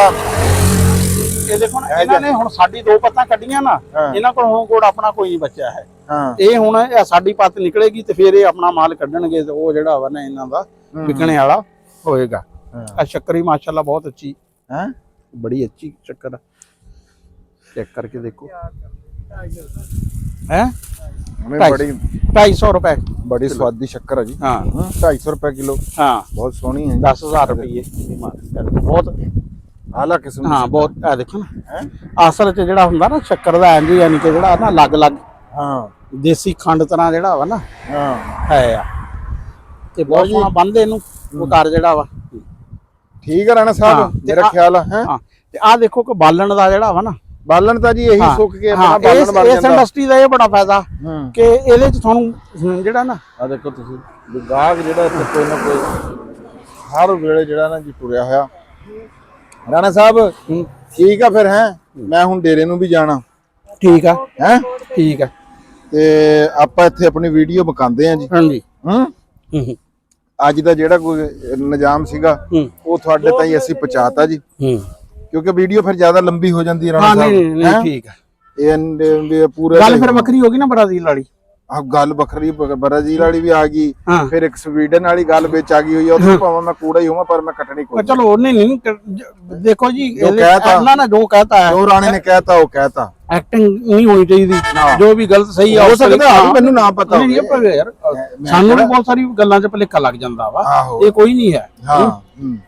ਇਹ ਦੇਖੋ ਨਾ ਇਹਨਾਂ ਨੇ ਹੁਣ ਸਾਡੀ 2 ਪੱਤਾਂ ਕੱਢੀਆਂ ਨਾ ਇਹਨਾਂ ਕੋਲ ਹੁਣ ਗੁੜ ਆਪਣਾ ਕੋਈ ਨਹੀਂ ਬਚਿਆ ਹੈ। ਹਾਂ ਇਹ ਹੁਣ ਇਹ ਸਾਡੀ ਪੱਤ ਨਿਕਲੇਗੀ ਤੇ ਫਿਰ ਇਹ ਆਪਣਾ ਮਾਲ ਕੱਢਣਗੇ ਤੇ ਉਹ ਜਿਹੜਾ ਵਾ ਨਾ ਇਹਨਾਂ ਦਾ ਵਿਕਣੇ ਵਾਲਾ ਹੋਏਗਾ। ਆ ਸ਼ੱਕਰ ਹੀ ਮਾਸ਼ਾਅੱਲਾ ਬਹੁਤ ਅੱਛੀ ਹੈ ਬੜੀ ਅੱਛੀ ਸ਼ੱਕਰ ਚੈੱਕ ਕਰਕੇ ਦੇਖੋ ਹੈ ਬੜੀ 250 ਰੁਪਏ ਬੜੀ ਸਵਾਦੀ ਸ਼ੱਕਰ ਹੈ ਜੀ। ਹਾਂ 250 ਰੁਪਏ ਕਿਲੋ ਹਾਂ ਬਹੁਤ ਸੋਹਣੀ ਹੈ 10000 ਰੁਪਏ ਬਹੁਤ ਆਲਾ ਕਿਸਮ ਹਾਂ ਬਹੁਤ ਆ ਦੇਖੋ ਨਾ ਅਸਲ ਚ ਜਿਹੜਾ ਹੁੰਦਾ ਨਾ ਸ਼ੱਕਰ ਦਾ ਇੰਜ ਯਾਨੀ ਕਿ ਜਿਹੜਾ ਨਾ ਅਲੱਗ-ਅਲੱਗ ਹਾਂ ਦੇਸੀ ਖੰਡ ਤਰ੍ਹਾਂ ਜਿਹੜਾ ਵਾ ਨਾ ਹਾਂ ਹੈ ਆ ਤੇ ਬਹੁਤ ਸੋਹਣਾ ਬੰਦੇ ਇਹਨੂੰ ਵਕਾਰ ਜਿਹੜਾ ਵਾ ਠੀਕ ਹੈ ਰਾਣਾ ਸਾਹਿਬ ਮੇਰਾ ਖਿਆਲ ਹੈ। ਹਾਂ ਤੇ ਆ ਦੇਖੋ ਕਿ ਬਾਲਣ ਦਾ ਜਿਹੜਾ ਵਾ ਨਾ ਬਾਲਣ ਤਾਂ ਜੀ ਇਹੀ ਸੁੱਕ ਕੇ ਆਪਣਾ ਬਾਲਣ ਇਸ ਬਣ ਜਾਂਦਾ। ਇੰਡਸਟਰੀ ਦਾ ਇਹ ਬੜਾ ਫਾਇਦਾ ਕਿ ਇਹਦੇ ਚ ਤੁਹਾਨੂੰ ਜਿਹੜਾ ਨਾ ਆ ਦੇਖੋ ਤੁਸੀਂ ਵੀ ਗਾਹਕ ਜਿਹੜਾ ਇੱਥੇ ਕੋਈ ਨਾ ਕੋਈ ਹਰ ਵੇਲੇ ਜਿਹੜਾ ਨਾ ਜੀ ਟੁਰਿਆ ਹੋਇਆ। ਰਾਣਾ ਸਾਹਿਬ ਠੀਕ ਆ ਫਿਰ ਹੈ ਮੈਂ ਹੁਣ ਡੇਰੇ ਨੂੰ ਵੀ ਜਾਣਾ ਠੀਕ ਆ ਹੈ ਠੀਕ ਆ ਤੇ ਆਪਾਂ ਇੱਥੇ ਆਪਣੀ ਵੀਡੀਓ ਬਕਾਉਂਦੇ ਆ ਜੀ। ਹਾਂਜੀ ਅੱਜ ਦਾ ਜਿਹੜਾ ਕੋਈ ਨਿਜ਼ਾਮ ਸੀਗਾ ਉਹ ਤੁਹਾਡੇ ਤਾਈਂ ਅਸੀਂ ਪਹੁੰਚਾਤਾ ਜੀ ਕਿਉਂਕਿ ਵੀਡੀਓ ਫਿਰ ਜ਼ਿਆਦਾ ਲੰਬੀ ਹੋ ਜਾਂਦੀ ਹੈ ਰਾਣਾ ਸਾਹਿਬ। ਨਹੀਂ ਠੀਕ ਆ ਇਹ ਪੂਰਾ ਗੱਲ ਫਿਰ ਵੱਖਰੀ ਹੋ ਗਈ ਨਾ ਬਰਾਜ਼ੀਲ ਵਾਲੀ ਆ ਗੱਲ ਵੱਖਰੀ ਬ੍ਰਾਜ਼ੀਲ ਵਾਲੀ ਵੀ ਆ ਗਈ ਹਾਂ। ਫਿਰ ਇੱਕ ਸਵੀਡਨ ਵਾਲੀ ਗੱਲ ਵਿੱਚ ਆ ਗਈ ਹੋਈ ਆ ਉਹ ਭਾਵੇਂ ਮੈਂ ਕੂੜਾ ਹੀ ਹੋਵਾਂ ਪਰ ਮੈਂ ਕੱਟਣੀ ਕੋਈ ਚਲੋ ਉਹਨੇ ਨਹੀਂ ਦੇਖੋ ਜੀ ਕਹਿਤਾ। ਇਹਨਾਂ ਨੇ ਜੋ ਕਹਤਾ ਹੈ ਜੋ ਰਾਣੇ ਨੇ ਕਹਿਤਾ ਉਹ ਕਹਿਤਾ ਐਕਟਿੰਗ ਨਹੀਂ ਹੋਣੀ ਚਾਹੀਦੀ ਜੋ ਵੀ ਗਲਤ ਸਹੀ ਆ ਹੋ ਸਕਦਾ ਆ ਵੀ ਮੈਨੂੰ ਨਾ ਪਤਾ ਨਹੀਂ ਪਰ ਯਾਰ ਸਾਨੂੰ ਵੀ ਬਹੁਤ ਸਾਰੀ ਗੱਲਾਂ 'ਚ ਭੁਲੇਖਾ ਲੱਗ ਜਾਂਦਾ ਵਾ ਇਹ ਕੋਈ ਨਹੀਂ ਹੈ ਹਾਂ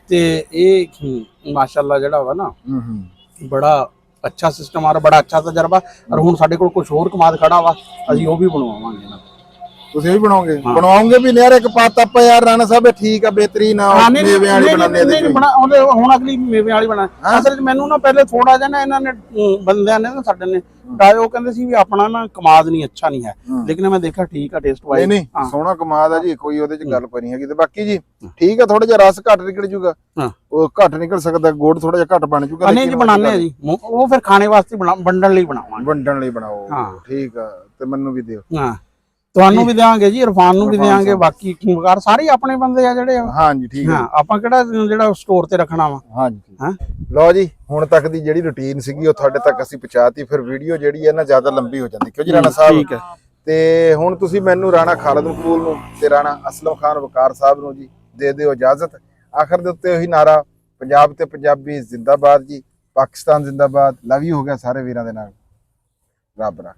ਤੇ ਇਹ ਮਾਸ਼ਾਅੱਲਾ ਜਿਹੜਾ ਵਾ ਨਾ ਬੜਾ ਅੱਛਾ ਸਿਸਟਮ ਆ ਰਿਹਾ ਬੜਾ ਅੱਛਾ ਤਜਰਬਾ ਔਰ ਹੁਣ ਸਾਡੇ ਕੋਲ ਕੁਝ ਹੋਰ ਕਮਾਦ ਖੜਾ ਵਾ ਅਸੀਂ ਉਹ ਵੀ ਬਣਵਾਵਾਂਗੇ ਨਾ ਤੁਸੀਂ ਵੀ ਬਣਾਓਗੇ ਵੀ ਯਾਰ ਇੱਕ ਪਾਤ ਆਪਾਂ ਯਾਰ ਰਾਣਾ ਸਾਹਿਬ ਠੀਕ ਆ ਬਿਹਤਰੀਨ ਆ ਮੇਵੇ ਵਾਲੀ ਬਣਾਉਂਦੇ ਆ ਹੁਣ ਅਗਲੀ ਮੇਵੇ ਵਾਲੀ ਬਣਾ ਅਸਲ 'ਚ ਮੈਨੂੰ ਨਾ ਪਹਿਲੇ ਥੋੜਾ ਜਿਹਾ ਨਾ ਇਹਨਾਂ ਨੇ ਬੰਦਿਆਂ ਨੇ ਨਾ ਸਾਡੇ ਨੇ ਉਹ ਕਹਿੰਦੇ ਸੀ ਵੀ ਆਪਣਾ ਨਾ ਕਮਾਦ ਨਹੀਂ ਅੱਛਾ ਨਹੀਂ ਹੈ ਲੇਕਿਨ ਮੈਂ ਦੇਖਿਆ ਠੀਕ ਆ ਟੇਸਟ ਵਾਈਜ਼ ਨਹੀਂ ਸੋਹਣਾ ਕਮਾਦ ਆ ਜੀ ਕੋਈ ਉਹਦੇ 'ਚ ਗੱਲ ਕੋਈ ਨਹੀਂ ਹੈਗੀ ਤੇ ਬਾਕੀ ਜੀ ਠੀਕ ਆ ਥੋੜਾ ਜਿਹਾ ਰਸ ਘੱਟ ਨਿਕਲ ਜੂਗਾ ਉਹ ਘੱਟ ਨਿਕਲ ਸਕਦਾ ਗੁੜ ਥੋੜਾ ਜਿਹਾ ਘੱਟ ਬਣ ਜੂਗਾ ਨਹੀਂ ਜੀ ਬਣਾਉਂਦੇ ਆ ਜੀ ਉਹ ਫਿਰ ਖਾਣੇ ਵਾਸਤੇ ਵੰਡਣ ਲਈ ਬਣਾਵਾਂਗੇ ਵੰਡਣ ਲਈ ਬਣਾਓ ਠੀਕ ਆ ਤੇ ਮੈਨੂੰ ਵੀ ਦਿਓ ਹਾਂ ਤੁਹਾਨੂੰ ਵੀ ਦੇਵਾਂਗੇ ਜੀ ਇਰਫਾਨ ਨੂੰ ਵੀ ਦੇਵਾਂਗੇ ਬਾਕੀ ਵਕਾਰ ਸਾਰੇ ਆਪਣੇ ਬੰਦੇ ਆ ਜਿਹੜੇ ਹਾਂਜੀ ਠੀਕ ਹਾਂ ਆਪਾਂ ਕਿਹੜਾ ਜਿਹੜਾ ਸਟੋਰ ਤੇ ਰੱਖਣਾ ਵਾ ਹਾਂਜੀ ਲਓ ਜੀ ਹੁਣ ਤੱਕ ਦੀ ਜਿਹੜੀ ਰੁਟੀਨ ਸੀਗੀ ਉਹ ਤੁਹਾਡੇ ਤੱਕ ਅਸੀਂ ਪਹੁੰਚਾਤੀ ਫਿਰ ਵੀਡੀਓ ਜਿਹੜੀ ਹੈ ਨਾ ਜ਼ਿਆਦਾ ਲੰਬੀ ਹੋ ਜਾਂਦੀ ਕਿਉਂ ਜੀ ਰਾਣਾ ਸਾਹਿਬ ਠੀਕ ਹੈ ਤੇ ਹੁਣ ਤੁਸੀਂ ਮੈਨੂੰ ਰਾਣਾ ਖਾਲਦ ਮਕਬੂਲ ਨੂੰ ਤੇ ਰਾਣਾ ਅਸਲਮ ਖਾਨ ਵਕਾਰ ਸਾਹਿਬ ਨੂੰ ਜੀ ਦੇ ਦਿਓ ਇਜਾਜ਼ਤ ਆਖਰ ਦੇ ਉੱਤੇ ਉਹੀ ਨਾਰਾ ਪੰਜਾਬ ਤੇ ਪੰਜਾਬੀ ਜ਼ਿੰਦਾਬਾਦ ਜੀ ਪਾਕਿਸਤਾਨ ਜ਼ਿੰਦਾਬਾਦ ਲਵ ਯੂ ਹੋ ਗਿਆ ਸਾਰੇ ਵੀਰਾਂ ਦੇ ਨਾਲ ਰੱਬ ਰੱਖ